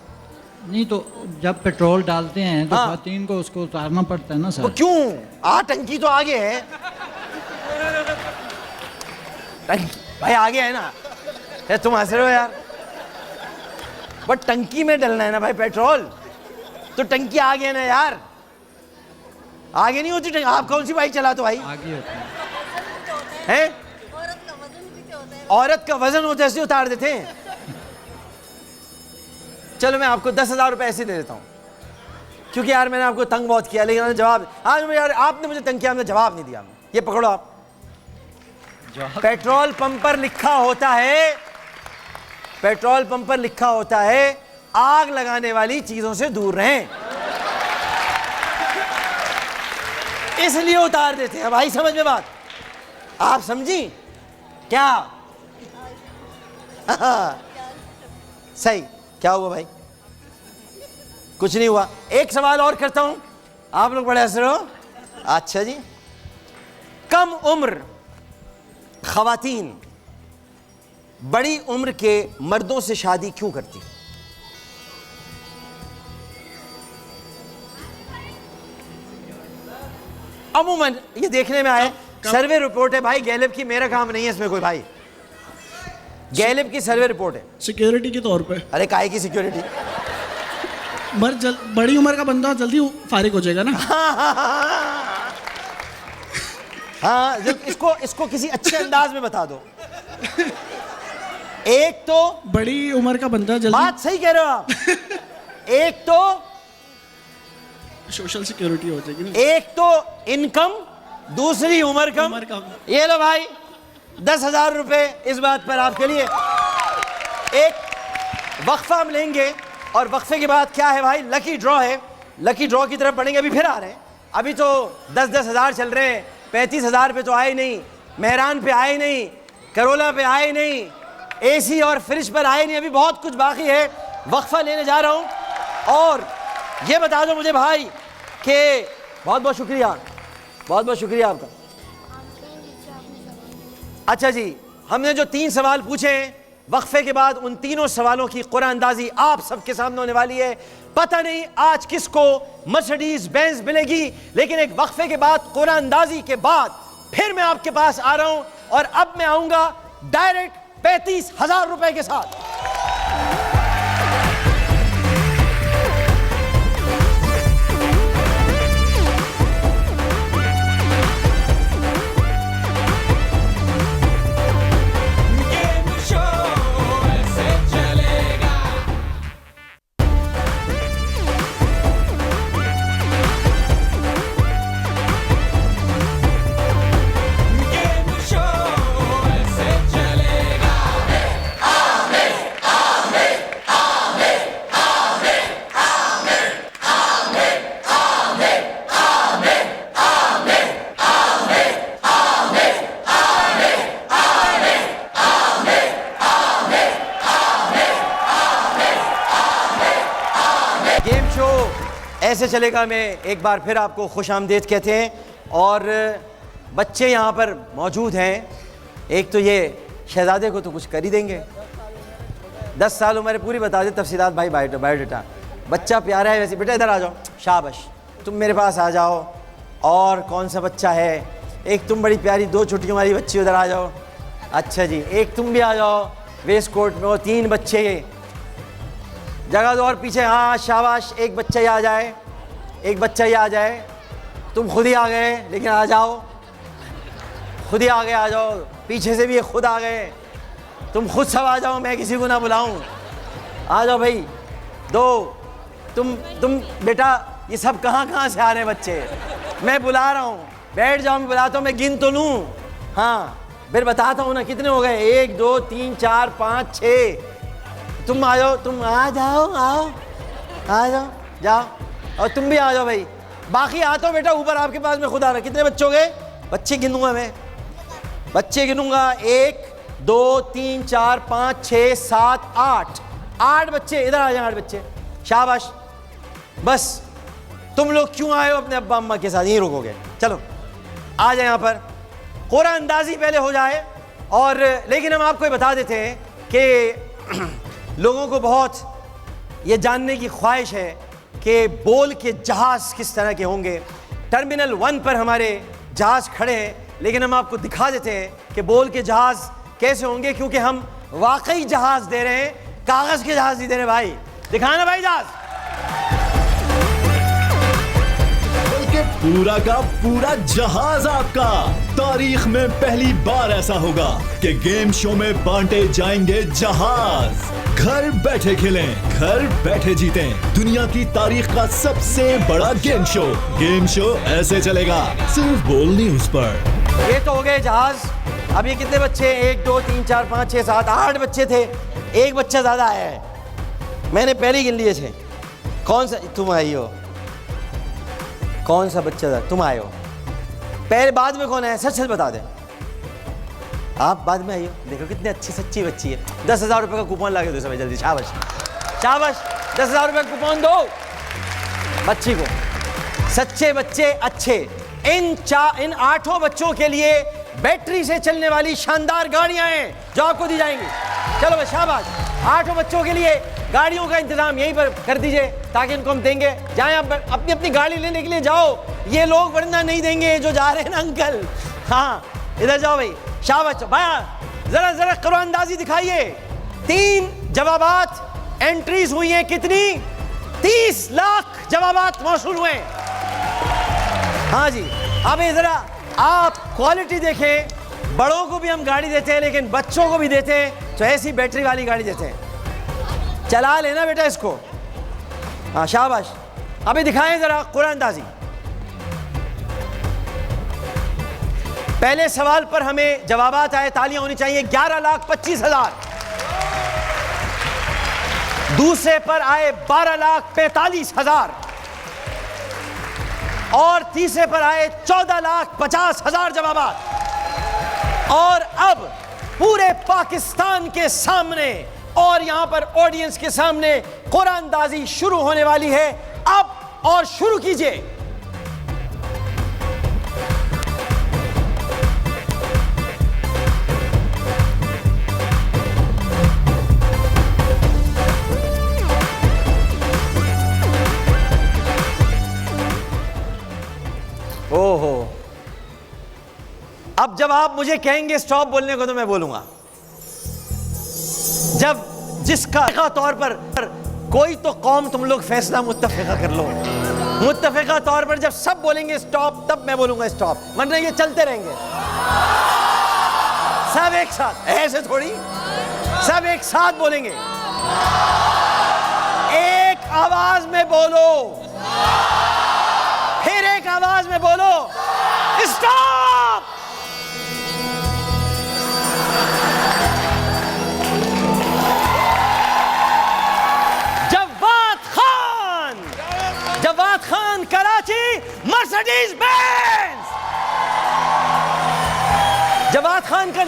नहीं तो जब पेट्रोल डालते हैं तो हाँ। खातून को उसको उतारना पड़ता है ना वो सर। क्यों? टंकी तो आगे है, भाई आगे है ना। है तुम हंस रहे हो यार, बट टंकी में डलना है ना भाई पेट्रोल, तो टंकी आगे है ना यार। आगे नहीं होती टंकी। आप कौन सी बाइक चलाते हो भाई? आगे होता है। हैं? औरत का वजन होता है, ऐसे उतार देते हैं। चलो मैं आपको 10,000 रुपए ऐसे दे देता हूँ, क्योंकि यार मैंने आपको तंग बहुत किया, लेकिन जवाब आज यार आपने मुझे तंग किया, आपने जवाब नहीं दिया। ये पकड़ो आप। पेट्रोल पंप पर लिखा होता है, पेट्रोल पंप पर लिखा होता है आग लगाने वाली चीजों से दूर रहें, इसलिए उतार देते हैं। भाई समझ में बात? आप समझी क्या? सही। क्या हुआ भाई? कुछ नहीं हुआ। एक सवाल और करता हूं, आप लोग बड़े हंस रहे हो। अच्छा जी, कम उम्र खवातीन बड़ी उम्र के मर्दों से शादी क्यों करती? अमूमन ये देखने में आया, सर्वे रिपोर्ट है भाई गैलिब की, मेरा काम नहीं है इसमें कोई। भाई गैलिब की सर्वे रिपोर्ट है। सिक्योरिटी के तौर पे। अरे काहे की सिक्योरिटी? बड़ी उम्र का बंदा जल्दी फारिग हो जाएगा ना। हाँ, इसको किसी अच्छे अंदाज में बता दो। एक तो बड़ी उम्र का बंदा जल्दी। बात सही कह रहे हो आप। एक तो सोशल सिक्योरिटी हो जाएगी ना। एक तो इनकम, दूसरी उम्र कम। ये लो भाई 10,000 रुपए इस बात पर आपके लिए। एक वक्फा हम लेंगे और वक्फे के बाद क्या है भाई, लकी ड्रॉ है। लकी ड्रॉ की तरफ बढ़ेंगे। अभी फिर आ रहे हैं, अभी तो 10-10 हज़ार चल रहे हैं। 35,000 पे तो आए नहीं, मेहरान पे आए नहीं, करोला पे आए नहीं, एसी और फ्रिज पर आए नहीं, अभी बहुत कुछ बाकी है। वक्फा लेने जा रहा हूं और ये बता दो मुझे भाई कि बहुत बहुत शुक्रिया, बहुत बहुत शुक्रिया आपका। अच्छा जी, हमने जो 3 सवाल पूछे हैं, वक्फे के बाद उन तीनों सवालों की कुरान अंदाजी आप सबके सामने होने वाली है। पता नहीं आज किसको मर्सिडीज बेंज मिलेगी, लेकिन एक वक्फे के बाद, कुरान अंदाजी के बाद फिर मैं आपके पास आ रहा हूं और अब मैं आऊंगा डायरेक्ट 35,000 रुपए के साथ। ऐसे चलेगा में एक बार फिर आपको खुशामदीद कहते हैं और बच्चे यहाँ पर मौजूद हैं। एक तो ये शहजादे को तो कुछ कर ही देंगे, 10 साल उम्र पूरी बता दे तफसीलात भाई, बायोडाटा। बच्चा प्यारा है वैसे। बेटा इधर आ जाओ, शाबाश, तुम मेरे पास आ जाओ। और कौन सा बच्चा है? एक तुम बड़ी प्यारी 2 छुट्टियों वाली बच्ची, उधर आ जाओ। अच्छा जी, एक तुम भी आ जाओ वेस्ट कोट में। वो 3 बच्चे, जगह दो और पीछे। हाँ शाबाश, एक बच्चा ही आ जाए। एक बच्चा ही आ जाए, तुम खुद ही आ गए, लेकिन आ जाओ, खुद ही आ गए, आ जाओ, पीछे से भी ये खुद आ गए, तुम खुद सब आ जाओ, मैं किसी को ना बुलाऊं, आ जाओ भाई। दो तुम बेटा, ये सब कहाँ से आ रहे हैं बच्चे, मैं बुला रहा हूँ, बैठ जाओ, मैं बुलाता हूँ, मैं गिन तो लूँ, हाँ फिर बताता हूँ ना कितने हो गए, 1 2 3 4 5 6, तुम आ जाओ, तुम आ जाओ, आओ आ जाओ, जाओ, और तुम भी आ जाओ भाई, बाकी आता हूँ बेटा ऊपर आपके पास, मैं खुद आ रहा। कितने बच्चे हो गए? बच्चे गिनूंगा मैं, बच्चे गिनूंगा, 1 2 3 4 5 6 7 8 बच्चे, इधर आ जाए 8 बच्चे, शाबाश। बस तुम लोग क्यों आए हो अपने अब्बा अम्मा के साथ, यहीं रुकोगे, चलो आ जाए यहाँ पर, कुरान अंदाजी पहले हो जाए। और लेकिन हम आपको ये बता देते हैं कि लोगों को बहुत ये जानने की ख्वाहिश है कि बोल के जहाज़ किस तरह के होंगे। टर्मिनल 1 पर हमारे जहाज़ खड़े हैं, लेकिन हम आपको दिखा देते हैं कि बोल के जहाज़ कैसे होंगे, क्योंकि हम वाकई जहाज़ दे रहे हैं, कागज़ के जहाज़ नहीं दे रहे भाई। दिखाना भाई जहाज़, बल्कि पूरा का पूरा जहाज आपका। तारीख में पहली बार ऐसा होगा कि गेम शो में बांटे जाएंगे जहाज। घर बैठे खेलें, घर बैठे जीतें। दुनिया की तारीख का सबसे बड़ा गेम शो ऐसे चलेगा सिर्फ बोल न्यूज पर। ये तो हो गए जहाज़। अब ये कितने बच्चे? 1 2 3 4 5 6 7 8 बच्चे थे, एक बच्चा ज़्यादा आया है, मैंने पहले ही गिन लिए थे। कौन सा? तुम आई हो। कौन सा बच्चा था? तुम आए हो पहले, बाद में कौन है? सच सच बता दे, आप बाद में आई हो। देखो कितनी अच्छी सच्ची बच्ची है। 10,000 रुपये का कूपन ला के दो समय जल्दी, शाबाश शाबाश, 10,000 रुपये का कूपन दो बच्ची को। सच्चे बच्चे अच्छे। इन 8 बच्चों के लिए बैटरी से चलने वाली शानदार गाड़ियां हैं जो आपको दी जाएंगी। चलो भाई शाबाश, 8 बच्चों के लिए गाड़ियों का इंतजाम यहीं पर कर दीजिए ताकि इनको हम देंगे। जाएं आप अपनी अपनी गाड़ी लेने के लिए जाओ, ये लोग वरना नहीं देंगे जो जा रहे हैं ना अंकल। हाँ इधर जाओ भाई, शाबाश भाई, जरा कुरान अंदाजी दिखाइए। 3 जवाबात एंट्रीज हुई हैं, कितनी? 30 लाख जवाबात मौसूल हुए। हाँ जी, अब जरा आप क्वालिटी देखें। बड़ों को भी हम गाड़ी देते हैं, लेकिन बच्चों को भी देते हैं तो ऐसी बैटरी वाली गाड़ी देते हैं। चला लेना बेटा इसको। हाँ शाबाश, अभी दिखाएं जरा कुरान अंदाजी। पहले सवाल पर हमें जवाबात आए, तालियां होनी चाहिए, 11,25,000। दूसरे पर आए 12,45,000 और तीसरे पर आए 14,50,000 जवाबात। और अब पूरे पाकिस्तान के सामने और यहां पर ऑडियंस के सामने कुरान अंदाजी शुरू होने वाली है अब, और शुरू कीजिए। ओहो, अब जब आप मुझे कहेंगे स्टॉप बोलने को तो मैं बोलूंगा। जब जिसका तौर पर कोई तो कौम तुम लोग फैसला मुत्तफिका कर लो, मुत्तफिका तौर पर जब सब बोलेंगे स्टॉप तब मैं बोलूंगा स्टॉप, वरना ये चलते रहेंगे सब एक साथ। ऐसे थोड़ी, सब एक साथ बोलेंगे, एक आवाज में बोलो, फिर एक आवाज में बोलो stop. Jawad Khan Karachi Mercedes Benz. Jawad Khan का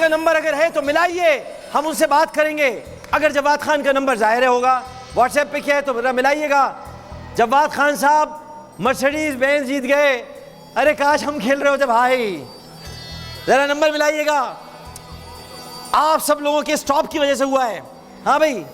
नंबर अगर है तो मिलाइए, हम उनसे बात करेंगे। अगर जवाद खान का नंबर जाहिर होगा, व्हाट्सएप पे क्या है तो जरा मिलाइएगा। जवाद खान साहब मर्सिडीज बेंज जीत गए। अरे काश हम खेल रहे होते भाई, जरा नंबर मिलाइएगा। आप सब लोगों के स्टॉप की वजह से हुआ है। हाँ भाई,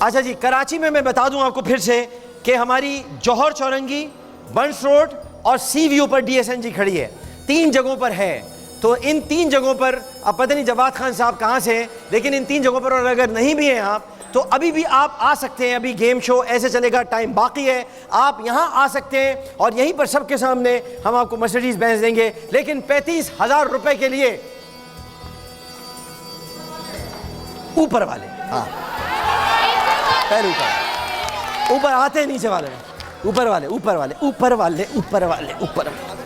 अच्छा जी, कराची में मैं बता दूं आपको फिर से कि हमारी जौहर चौरंगी, बंस रोड और सी व्यू पर DSNG खड़ी है। 3 जगहों पर है। तो इन 3 जगहों पर, अब पता नहीं जवाद खान साहब कहाँ से हैं, लेकिन इन 3 जगहों पर और अगर नहीं भी हैं आप, तो अभी भी आप आ सकते हैं। अभी गेम शो ऐसे चलेगा, टाइम बाकी है, आप यहाँ आ सकते हैं और यहीं पर सबके सामने हम आपको मर्सिडीज बेंज देंगे, लेकिन 35,000 रुपए के लिए ऊपर वाले, हाँ पैर ऊपर, ऊपर आते हैं नीचे वाले, ऊपर वाले, ऊपर वाले, ऊपर वाले, ऊपर वाले, ऊपर वाले।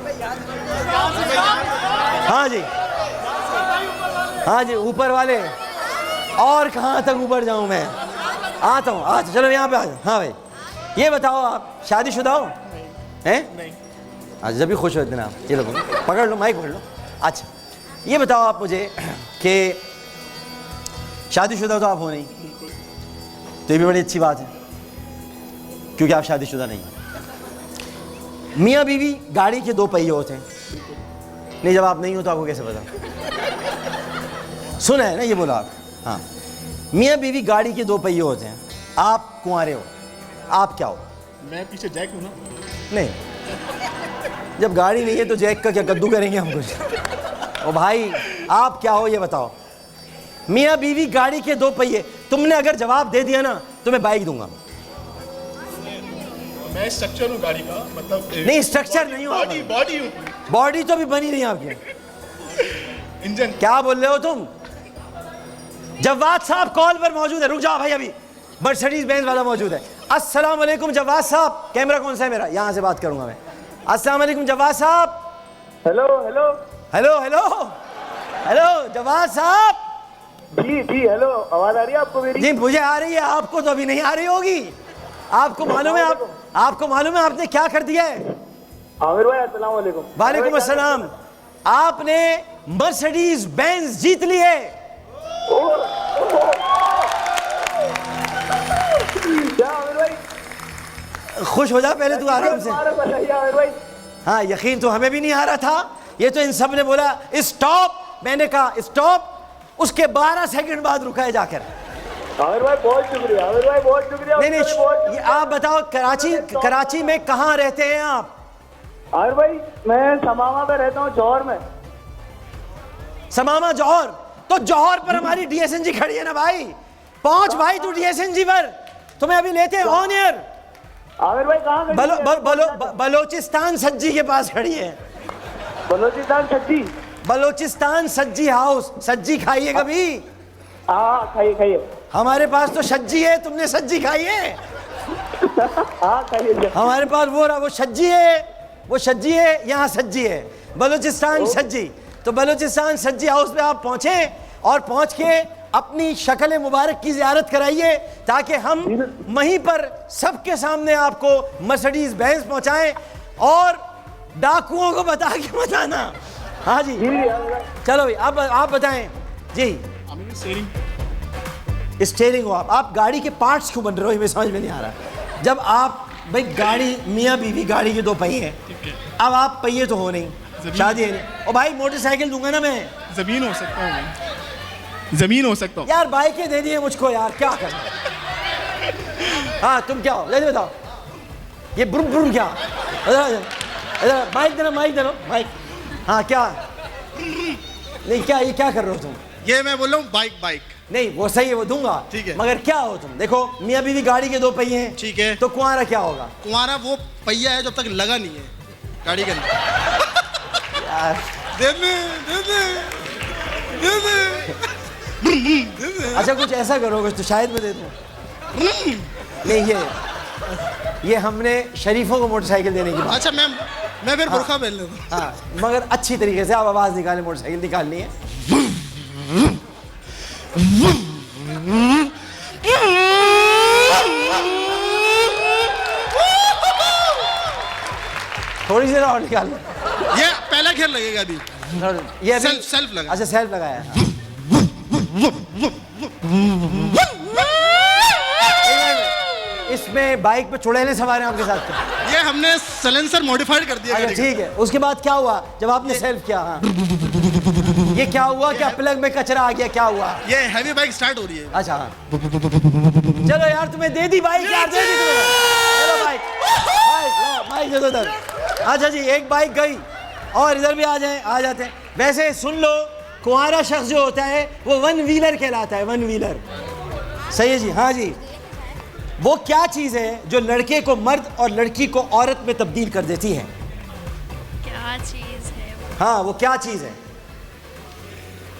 हाँ जी, हाँ जी, ऊपर वाले। और कहाँ तक ऊपर जाऊँ मैं, आता हूँ। अच्छा चलो यहाँ पे आ जाओ। हाँ भाई, ये बताओ आप शादीशुदा हो? हैं? नहीं। अच्छा जब भी खुश हो इतना आप, ये लो पकड़ लो, माइक पकड़ लो। अच्छा ये बताओ आप मुझे कि शादीशुदा तो आप हो नहीं, तो ये भी बड़ी अच्छी बात है क्योंकि आप शादीशुदा नहीं हैं। मियाँ बीवी गाड़ी के 2 पहिए होते हैं। नहीं, जब आप नहीं हो तो आपको कैसे पता? सुना है ना ये बोला आप? हाँ, मियाँ बीवी गाड़ी के 2 पहिए होते हैं। आप कुंवारे हो, आप क्या हो? मैं पीछे जैक हूँ ना। नहीं, जब गाड़ी नहीं है तो जैक का क्या कद्दू करेंगे हम कुछ? ओ भाई आप क्या हो ये बताओ। मियाँ बीवी गाड़ी के 2 पहिए, तुमने अगर जवाब दे दिया ना तो मैं बाइक दूंगा। मैं स्ट्रक्चर हूँ गाड़ी का, मतलब नहीं स्ट्रक्चर नहीं हो, बॉडी हूँ, बॉडी तो भी बनी नहीं आपकी। इंजन। क्या बोल रहे हो तुम? जवाद साहब कॉल पर मौजूद है, रुक जाओ भाई, अभी मर्सिडीज बेंज वाला मौजूद है। अस्सलाम वालेकुम जवाद साहब, कैमरा कौन सा है मेरा? यहाँ से बात करूंगा मैं। अस्सलाम वालेकुम जवाद साहब। Hello hello hello hello hello Jawad साहब। जी जी हेलो, आवाज आ रही है आपको मेरी? जी मुझे आ रही है, आपको तो अभी नहीं आ रही होगी। आपको मालूम है आपको मालूम है आपने क्या कर दिया है? आमिर भाई अस्सलाम वालेकुम। वालेकुम अस्सलाम। आपने मर्सिडीज बेंज जीत ली है। क्या आमिर भाई? खुश हो जा, पहले तू आराम से। आमिर भाई हाँ, यकीन तो हमें भी नहीं आ रहा था। ये तो इन सब ने बोला स्टॉप, मैंने कहा स्टॉप, उसके 12 सेकंड बाद रुका है जाकर। आमिर भाई बहुत शुक्रिया, आमिर भाई बहुत शुक्रिया। नहीं नहीं, ये आप बताओ कराची में कहाँ रहते हैं आप? आमिर भाई मैं समामा में रहता हूँ, जौहर में। समामा जौहर? तो जौहर पर हमारी डीएसएनजी खड़ी है ना भाई। पहुंच भाई तू डीएसएनजी पर, तुम्हें अभी लेते हैं ऑन एयर। आमिर भाई कहाँ खड़ी है? बलोचिस्तान सज्जी के पास खड़ी है। बलोचिस्तान सज्जी? बलोचिस्तान सज्जी हाउस। सज्जी खाइए कभी? हाँ खाइए खाइए। हमारे पास तो सज्जी है, तुमने सज्जी खाई है? हाँ खाइए। हमारे पास वो सज्जी है, वो सज्जी है, यहाँ सज्जी है, बलोचिस्तान सज्जी। तो बलोचिस्तान सज्जी हाउस पे आप पहुंचे और पहुंच के अपनी शक्ल मुबारक की ज़ियारत कराइए ताकि हम वहीं पर सबके सामने आपको मर्सिडीज बेंज पहुंचाएं और डाकुओं को बता के बताना। हाँ जी चलो भाई, अब आप बताएं जी। स्टीयरिंग हो आप गाड़ी के पार्ट्स क्यों बन रहे हो, ये समझ में नहीं आ रहा। जब आप भाई गाड़ी, मियाँ बीवी गाड़ी के 2 पहिए हैं, अब आप पहिए तो हो नहीं, शादी है नहीं। और भाई मोटरसाइकिल दूंगा ना मैं, जमीन हो सकता हूँ मैं, जमीन हो सकता हूँ यार। बाइकें दे दिए मुझको यार, क्या करना। हाँ तुम क्या हो जल्दी बताओ, ये ब्रुम ब्रुम क्या? इधर माइक देना, माइक देना, माइक। हाँ क्या नहीं, क्या ये क्या कर रहे हो तुम? ये मैं बोल रहा हूँ बाइक, बाइक नहीं वो सही है, वो दूंगा, ठीक है। मगर क्या हो तुम? देखो मियाँ बीवी गाड़ी के 2 पहिए हैं, ठीक है, तो कुंवारा क्या होगा? कुंवारा वो पहिया है जब तक लगा नहीं है गाड़ी के अंदर। यार दे दे। अच्छा कुछ ऐसा करोगे तो शायद मैं दे दूं। नहीं ये हमने शरीफों को मोटरसाइकिल देने की बात। अच्छा मैं फिर बुर्खा पहन लेता हूँ। हाँ मगर अच्छी तरीके से आप आवाज निकालें, मोटरसाइकिल निकालनी है। थोड़ी सी और निकाल। ये पहला घेर लगेगा अभी, ये सेल्फ लगा। अच्छा सेल्फ लगाया है। इसमें बाइक पे चुड़ैलें सवार हैं आपके साथ? ये हमने साइलेंसर मॉडिफाइड कर दिया। अच्छा ठीक है, उसके बाद क्या हुआ जब आपने सेल्फ किया? हाँ ये क्या हुआ, क्या प्लग में कचरा आ गया, क्या हुआ? ये हैवी बाइक स्टार्ट हो रही है। अच्छा हाँ चलो यार, तुम्हें दे दी बाइक यार, दे दी तुम्हें। चलो बाइक दे दो इधर। अच्छा जी एक बाइक गई, और इधर भी आ जाते हैं। वैसे सुन लो, कुंवारा शख्स जो होता है वो वन व्हीलर कहलाता है, वन व्हीलर। सही है जी, हाँ जी। वो क्या चीज़ है जो लड़के को मर्द और लड़की को औरत में तब्दील कर देती है? क्या चीज़ है वो? हाँ, वो क्या चीज़ है?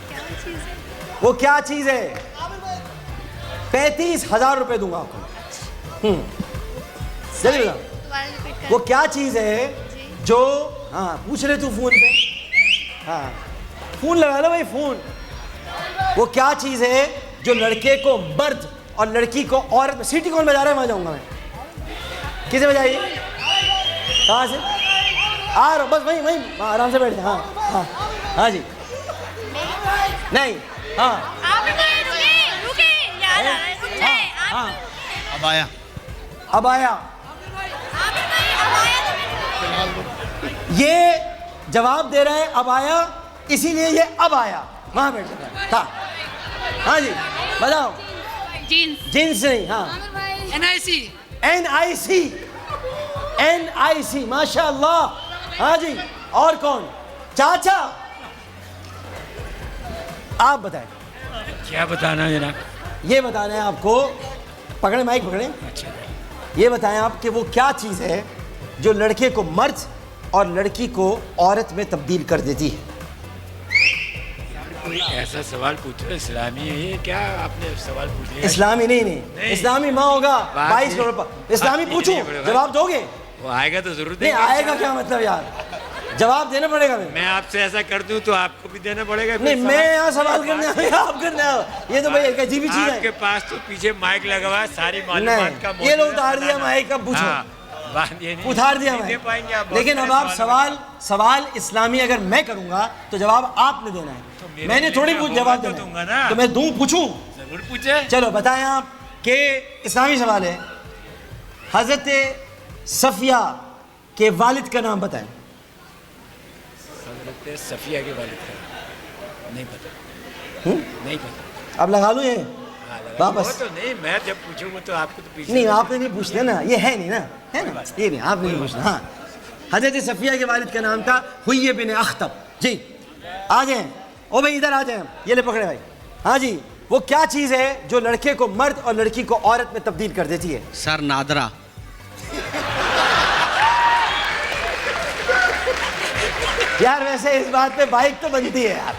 क्या चीज़ है? वो क्या चीज़ है? 35,000 रुपए दूंगा आपको। जल्दी बताओ, वो क्या चीज़ है जो, हाँ पूछ ले तू फोन पे, हाँ फोन लगा लो भाई, फोन। वो क्या चीज़ है जो लड़के को मर्द और लड़की को औरत में, सीटी कौन बजा रहा है? वहाँ जाऊँगा मैं। किसे बजाइए? कहाँ से आ रहा? बस वहीं वहीं आराम से बैठ जाए। हाँ हाँ हाँ जी, नहीं, हाँ हाँ, अब आया। अब आया। ये जवाब दे रहा है अब आया, इसीलिए ये अब आया, वहां बैठ जाता था। हाँ जी बताओ। जीन्स। जींस नहीं, हाँ NIC। NIC, NIC, माशाअल्लाह। हाँ जी, और कौन? चाचा, आप बताएं। क्या बताना है जनाब? ये बताना है आपको, पकड़े माइक पकड़े। ये बताएं आप कि वो क्या चीज़ है जो लड़के को मर्द और लड़की को औरत में तब्दील कर देती है? कोई ऐसा सवाल पूछो, इस्लामी है ये? क्या आपने सवाल पूछ लिया? इस्लामी नहीं, इस्लामी माँ होगा 22 करोड़। इस्लामी पूछूं, जवाब दोगे? वो आएगा तो जरूर नहीं आएगा, क्या मतलब यार, जवाब देना पड़ेगा। मैं आपसे ऐसा कर दूं तो आपको भी देना पड़ेगा। नहीं, मैं यहाँ सवाल करने आया, आप करने आए, ये तो भाई एक अजीब ही चीज़ है। आपके पास तो पीछे माइक लगा हुआ है, सारी मालूमात का ये लोग उतार दिया माइक, अब पूछो। उतार दिया माइक। लेकिन अब आप सवाल इस्लामी अगर मैं करूंगा तो जवाब आपने देना है, मैंने थोड़ी जवाब देना है। तो मैं दूं, पूछूं? जरूर पूछे। चलो बताएं आप कि इस्लामी सवाल है, हजरत सफिया के वालिद का नाम बताएं। हजरत सफिया के वालिद का नहीं पता। नहीं पता। अब लगा लूं ये वापस? तो नहीं, मैं जब पूछूंगा तो आपको तो पीछे नहीं, आपने नहीं पूछना ना, ये है नहीं ना, है ना, ये नहीं, आपने नहीं पूछना। हाँ, हजरत सफिया के वालिद का नाम था हुय्य बिन अख्तब जी। आ जाए, ओ भाई इधर आ जाए, ये ले पकड़े भाई। हाँ जी, वो क्या चीज़ है जो लड़के को मर्द और लड़की को औरत में तब्दील कर देती है? सर नादरा। यार वैसे इस बात पे बाइक तो बनती है यार,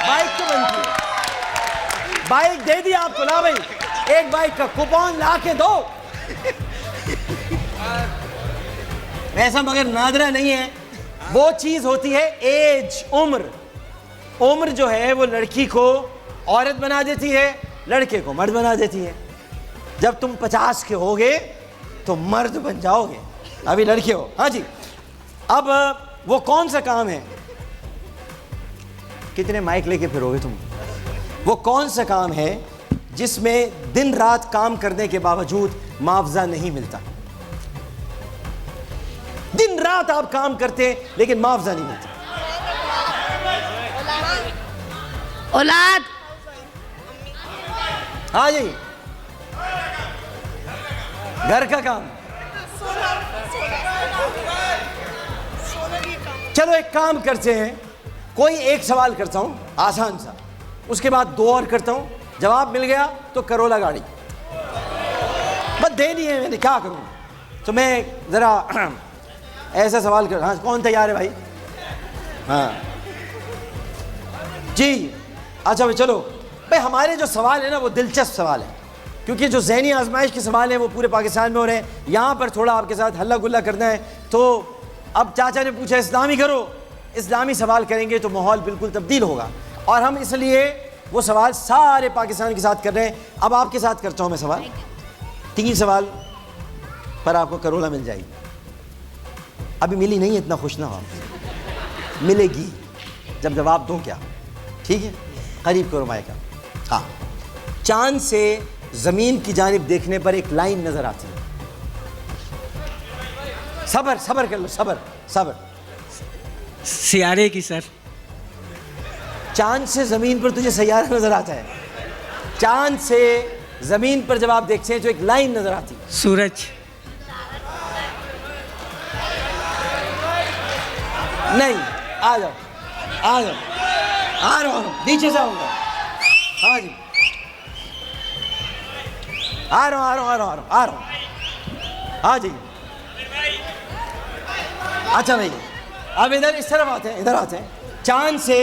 बाइक तो बनती है। बाइक दे दी आपको ना भाई, एक बाइक का कूपन ला के दो। ऐसा मगर नादरा नहीं है, वो चीज होती है एज, उम्र। उम्र जो है वो लड़की को औरत बना देती है, लड़के को मर्द बना देती है। जब तुम 50 के होगे तो मर्द बन जाओगे, अभी लड़के हो। हाँ जी, अब वो कौन सा काम है, कितने माइक लेके फिरोगे तुम? वो कौन सा काम है जिसमें दिन रात काम करने के बावजूद मुआवजा नहीं मिलता? दिन रात आप काम करते लेकिन मुआवजा नहीं मिलता। औलाद। हाँ जी, घर का काम। चलो एक काम करते हैं, कोई एक सवाल करता हूं आसान सा, उसके बाद 2 और करता हूं, जवाब मिल गया तो करोला गाड़ी। बस देनी है, मैंने क्या करूं? तो मैं जरा ऐसा सवाल कर। हाँ, कौन तैयार है भाई? हाँ जी, अच्छा भाई चलो भाई, हमारे जो सवाल है ना वो दिलचस्प सवाल है, क्योंकि जो ज़हनी आजमाइश के सवाल हैं वो पूरे पाकिस्तान में हो रहे हैं। यहाँ पर थोड़ा आपके साथ हल्ला गुल्ला करना है, तो अब चाचा ने पूछा इस्लामी करो, इस्लामी सवाल करेंगे तो माहौल बिल्कुल तब्दील होगा, और हम इसलिए वो सवाल सारे पाकिस्तान के साथ कर रहे हैं। अब आपके साथ करता हूँ मैं सवाल, 3 सवाल पर आपको करोला मिल जाएगी। अभी मिली नहीं, इतना खुश ना हो, मिलेगी जब जवाब दूँ क्या, ठीक है? करीब करो माइक का। हाँ, चांद से ज़मीन की जानिब देखने पर एक लाइन नज़र आती है। सबर सबर कर लो, सबर सबर। सियारे की सर। चांद से ज़मीन पर तुझे सैयारा नज़र आता है? चांद से ज़मीन पर जब आप देखते हैं तो एक लाइन नज़र आती है। सूरज। नहीं, आ जाओ, आ जाओ, आ रहा हूँ, नीचे से आऊँगा। हाँ जी, आ रहा हूँ। हाँ जी, अच्छा भाई, अब इधर इस तरफ आते हैं, इधर आते हैं। चांद से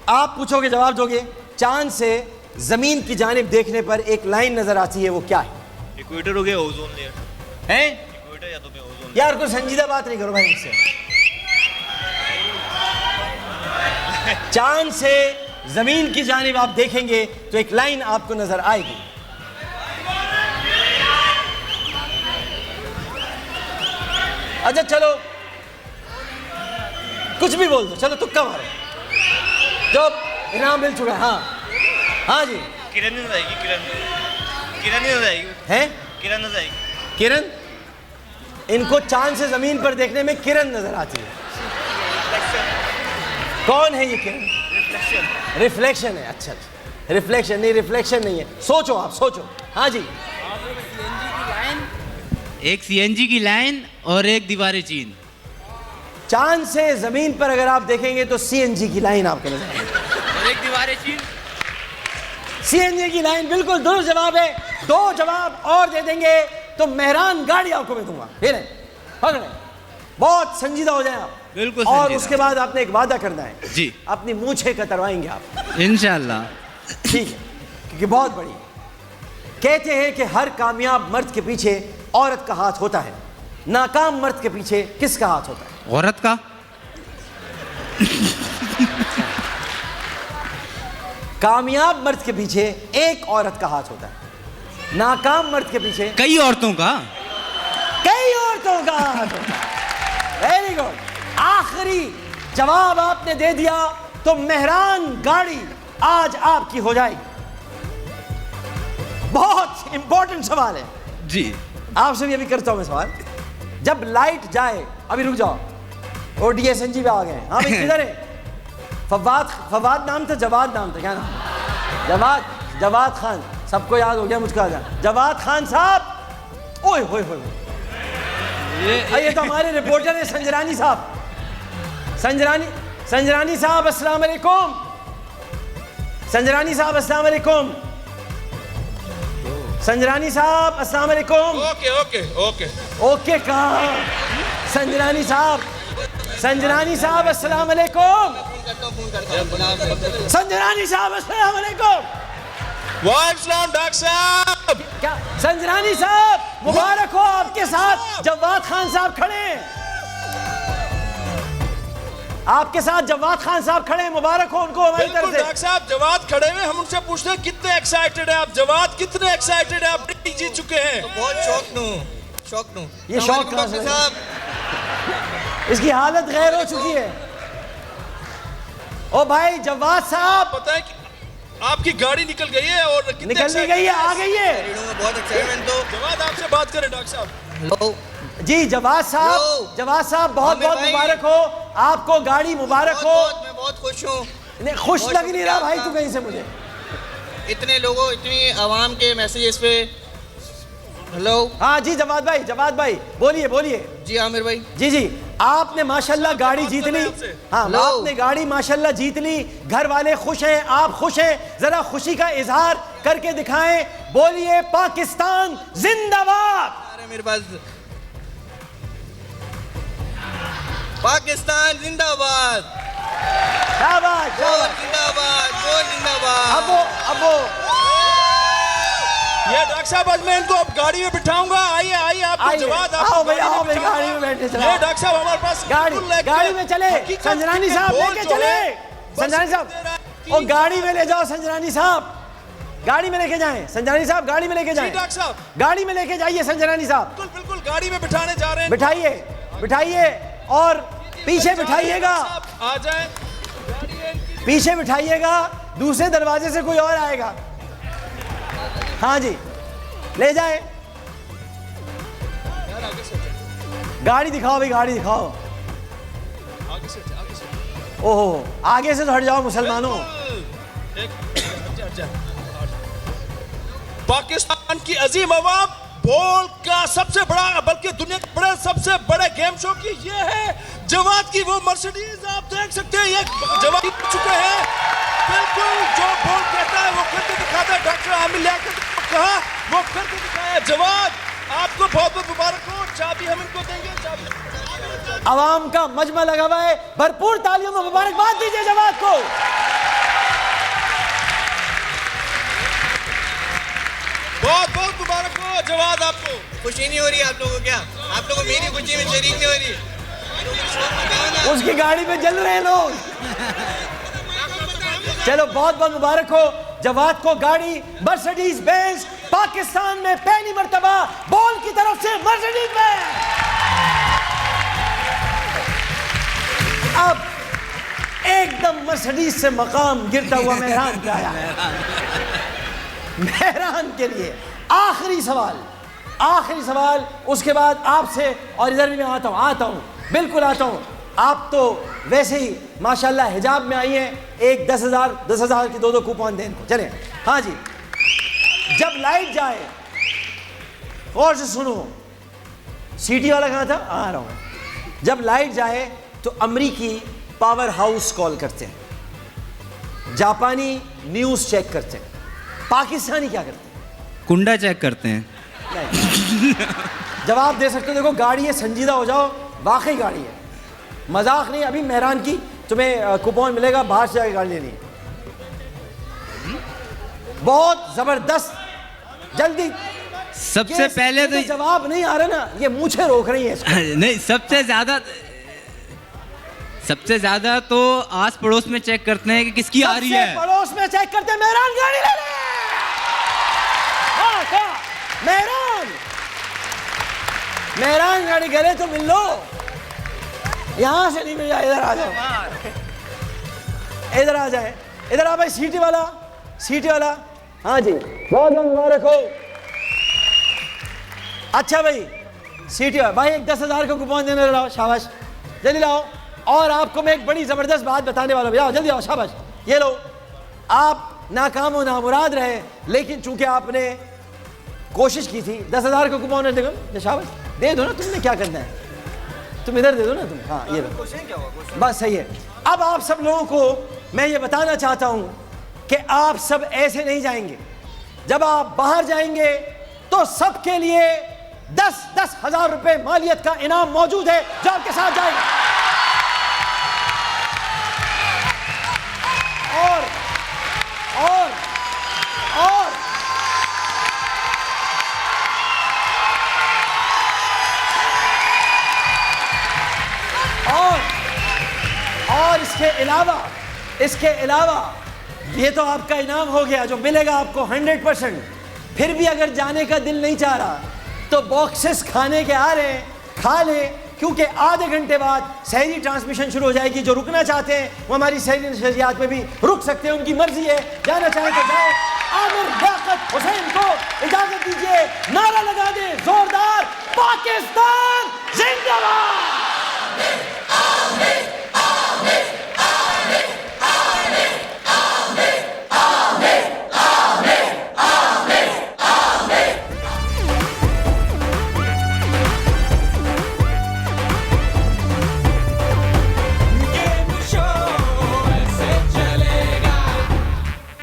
आप पूछोगे, जवाब दोगे। चांद से जमीन की जानिब देखने पर एक लाइन नजर आती है, वो क्या है? इक्वेटर हो गया, ओजोन लेयर हैं? इक्वेटर या तो फिर ओजोन। यार कोई संजीदा बात नहीं करो भाई मुझसे। चांद से जमीन की जानिब आप देखेंगे तो एक लाइन आपको नजर आएगी। अच्छा चलो, कुछ भी बोल दो, चलो तुक्का मारो, जो इनाम मिल चुका है। हाँ जी, किरण नजर आएगी, किरण नजर आएगी, हैं? किरण नजर आएगी। किरण? इनको चांद से जमीन पर देखने में किरण नजर आती है। कौन है ये किरण? रिफ्लेक्शन है। अच्छा, रिफ्लेक्शन नहीं, रिफ्लेक्शन नहीं है। सोचो, आप सोचो। हाँ जी, एक सीएनजी की लाइन और एक दीवारें चीन। चांद से जमीन पर अगर आप देखेंगे तो सीएनजी की लाइन आपको नजर आएगी और एक दीवारें चीन। सीएनजी की लाइन बिल्कुल दुरुस्त जवाब है। 2 जवाब और दे देंगे तो मेहरान गाड़ी आपको मैं दूंगा। ये ले, पकड़े, बहुत संजीदा हो जाए आप। बिल्कुल और संजीदा। उसके बाद आपने एक वादा करना है जी, अपनी मूछें कतरवाएंगे आप, इंशाल्लाह। ठीक है? क्योंकि बहुत बड़ी है। कहते हैं कि हर कामयाब मर्द के पीछे औरत का हाथ होता है, नाकाम मर्द के पीछे किसका हाथ होता है? औरत का। कामयाब मर्द के पीछे एक औरत का हाथ होता है, नाकाम मर्द के पीछे कई औरतों का। कई औरतों का हाथ होता है। वेरी गुड, आखिरी जवाब आपने दे दिया तो मेहरान गाड़ी आज आपकी हो जाएगी। बहुत इंपॉर्टेंट सवाल है जी, आपसे भी अभी करता हूं मैं सवाल। जब लाइट जाए, अभी रुक जाओ, ओ डीएसएनजी पे आ गए। हाँ भाई, किधर है? फवाद नाम था, जवाद नाम था, क्या नाम? जवाद खान, सबको याद हो गया, मुझको आ गया। जवाद खान साहब, ओए होए होए, ये तो हमारे रिपोर्टर है संजरानी साहब। संजरानी साहब अस्सलाम वालेकुम। संजरानी साहब अस्सलाम वालेकुम। संजरानी साहब अस्सलाम वालेकुम। ओके ओके ओके ओके कहाँ? संजरानी साहब अस्सलाम वालेकुम। संजरानी साहब अस्सलाम वालेकुम। वालेकुम डॉक्टर साहब। क्या संजरानी साहब, मुबारक हो, आपके साथ जवाद खान साहब खड़े हैं। आपके साथ जवाद खान साहब खड़े हैं, मुबारक हो उनको हमारी तरफ से। डॉक्टर साहब जवाद खड़े हुए, हम उनसे पूछते हैं कितने एक्साइटेड है आप? जवाद कितने एक्साइटेड है? आप जीत चुके हैं। तो बहुत शौक नू ये शौक कहाँ से? इसकी हालत गैर हो चुकी है। ओ भाई जवाद साहब, पता है कि आपकी गाड़ी निकल गई है और कितने निकल नहीं गई है, आ गई है। बहुत एक्साइटमेंट। तो जवाद आपसे बात करें डॉक्टर साहब। हेलो जी जवाद साहब बहुत बहुत मुबारक हो आपको, गाड़ी मुबारक हो। मैं बहुत खुश हूँ। नहीं, खुश लग नहीं रहा भाई तू कहीं से मुझे। इतने लोगों, इतनी आवाम के मैसेजेस पे। हेलो। हाँ जी जवाद भाई बोलिए। जी आमिर भाई। जी आपने माशाल्लाह गाड़ी जीत ली। हाँ, आपने गाड़ी माशाल्लाह जीत ली। घर वाले खुश हैं, आप खुश हैं, जरा खुशी का इजहार करके दिखाएं। बोलिए पाकिस्तान जिंदाबाद। मेरे पास पाकिस्तान जिंदाबाद। शाबाश जिंदाबाद। अब वो ये डॉक्टर साहब आज मैं इनको अब गाड़ी में बिठाऊंगा। आइए आपको जवाब। आओ भाई गाड़ी में बैठे चलो। ये डॉक्टर साहब हमारे पास गाड़ी में चले। संजरानी साहब लेके चले। संजरानी साहब और गाड़ी में ले जाओ। संजरानी साहब गाड़ी में लेके जाएं। संजरानी साहब गाड़ी में लेके जाएं। डॉक्टर साहब गाड़ी में लेके जाइए संजरानी साहब। बिल्कुल गाड़ी में बिठाने जा रहे हैं। बिठाइए और पीछे बिठाइएगा। आ जाए पीछे बिठाइएगा, दूसरे दरवाजे से कोई और आएगा। हाँ जी ले जाए। गाड़ी दिखाओ भाई, गाड़ी दिखाओ। ओहो आगे से तो हट जाओ मुसलमानों। पाकिस्तान की अजीम अवाम बोल का सबसे बड़ा बल्कि दुनिया के बड़े सबसे बड़े गेम शो की ये है जवाद की वो मर्सिडीज। आप देख सकते हैं ये जवाद जीत चुके हैं। बिल्कुल जो बोल कहता है वो करके दिखाता है। डॉक्टर आमिर लियाकत ने कहा वो करके दिखाया। जवाद आपको बहुत बहुत मुबारक हो। चाबी हम इनको देंगे। चाबी आवाम का मजमा लगा हुआ है, भरपूर तालियों में मुबारकबाद दीजिए जवाद को। बहुत बहुत मुबारक हो जवाद आपको। खुशी नहीं हो रही आप लोगों को? क्या आप लोगों को मेरी खुशी में शरीक नहीं हो रही? उसकी गाड़ी में जल रहे हैं लोग। चलो बहुत बहुत मुबारक हो जवाद को। गाड़ी मर्सिडीज बेंज पाकिस्तान में पहली मर्तबा बॉल की तरफ से मर्सिडीज बेंज। अब एकदम मर्सिडीज से मकाम गिरता हुआ मेहरान पे आया है। मेहरान के लिए आखिरी सवाल, उसके बाद आपसे, और इधर भी मैं आता हूँ, बिल्कुल आता हूँ। आप तो वैसे ही माशाल्लाह हिजाब में आई हैं। एक 10,000 की दो कूपन दें इनको। चलें। हाँ जी, जब लाइट जाए, और से सुनो, सीटी वाला कहाँ था? आ रहा हूँ। जब लाइट जाए तो अमरीकी पावर हाउस कॉल करते हैं, जापानी न्यूज़ चेक करते हैं, पाकिस्तानी क्या करते हैं? कुंडा चेक करते हैं। जवाब दे सकते हो। देखो गाड़ी है, संजीदा हो जाओ, वाकई गाड़ी है, मजाक नहीं। अभी मेहरान की तुम्हें कूपन मिलेगा, बाहर से जाकर गाड़ी लेनी है। बहुत जबरदस्त, जल्दी। सबसे पहले तो जवाब नहीं आ रहा ना, ये मूछें रोक रही है नहीं, सबसे ज्यादा तो आस पड़ोस में चेक करते हैं कि किसकी आ रही है। पड़ोस में चेक करते हैं। मेहरान गाड़ी ले ले। हाँ, क्या मेहरान गाड़ी गले तो मिल लो। यहां से नहीं मिल जाए, इधर आ जाओ, इधर आ जाए, इधर आ भाई। सीटी वाला। हाँ जी, बहुत बहुत मुबारक हो। अच्छा भाई, सीटी वाला भाई, एक 10,000 का कूपन देने लाओ। शाबाश, जल्दी लाओ। और आपको मैं एक बड़ी जबरदस्त बात बताने वाला हूं, जल्दी आओ। शाबाश, ये लो। आप नाकाम हो नामुराद रहे, लेकिन चूंकि आपने कोशिश की थी, 10,000 का कूपन देखो। शाबाश, दे दो ना, तुमने क्या करना है, तुम इधर दे दो ना तुम। हाँ, ये लो, बस सही है। अब आप सब लोगों को मैं ये बताना चाहता हूं कि आप सब ऐसे नहीं जाएंगे। जब आप बाहर जाएंगे तो सबके लिए 10,000 रुपए मालियत का इनाम मौजूद है जो आपके साथ जाएगा। और इसके अलावा ये तो आपका इनाम हो गया जो मिलेगा आपको 100%। फिर भी अगर जाने का दिल नहीं चाह रहा तो बॉक्सेस खाने के आ रहे हैं, खा लें, क्योंकि आधे घंटे बाद सहरी ट्रांसमिशन शुरू हो जाएगी। जो रुकना चाहते हैं वो हमारी सहरी नशरियात में भी रुक सकते हैं, उनकी मर्जी है। जाना चाहें तो जाए। आमिर लियाकत हुसैन को इजाजत दीजिए। नारा लगा दे जोरदार, पाकिस्तान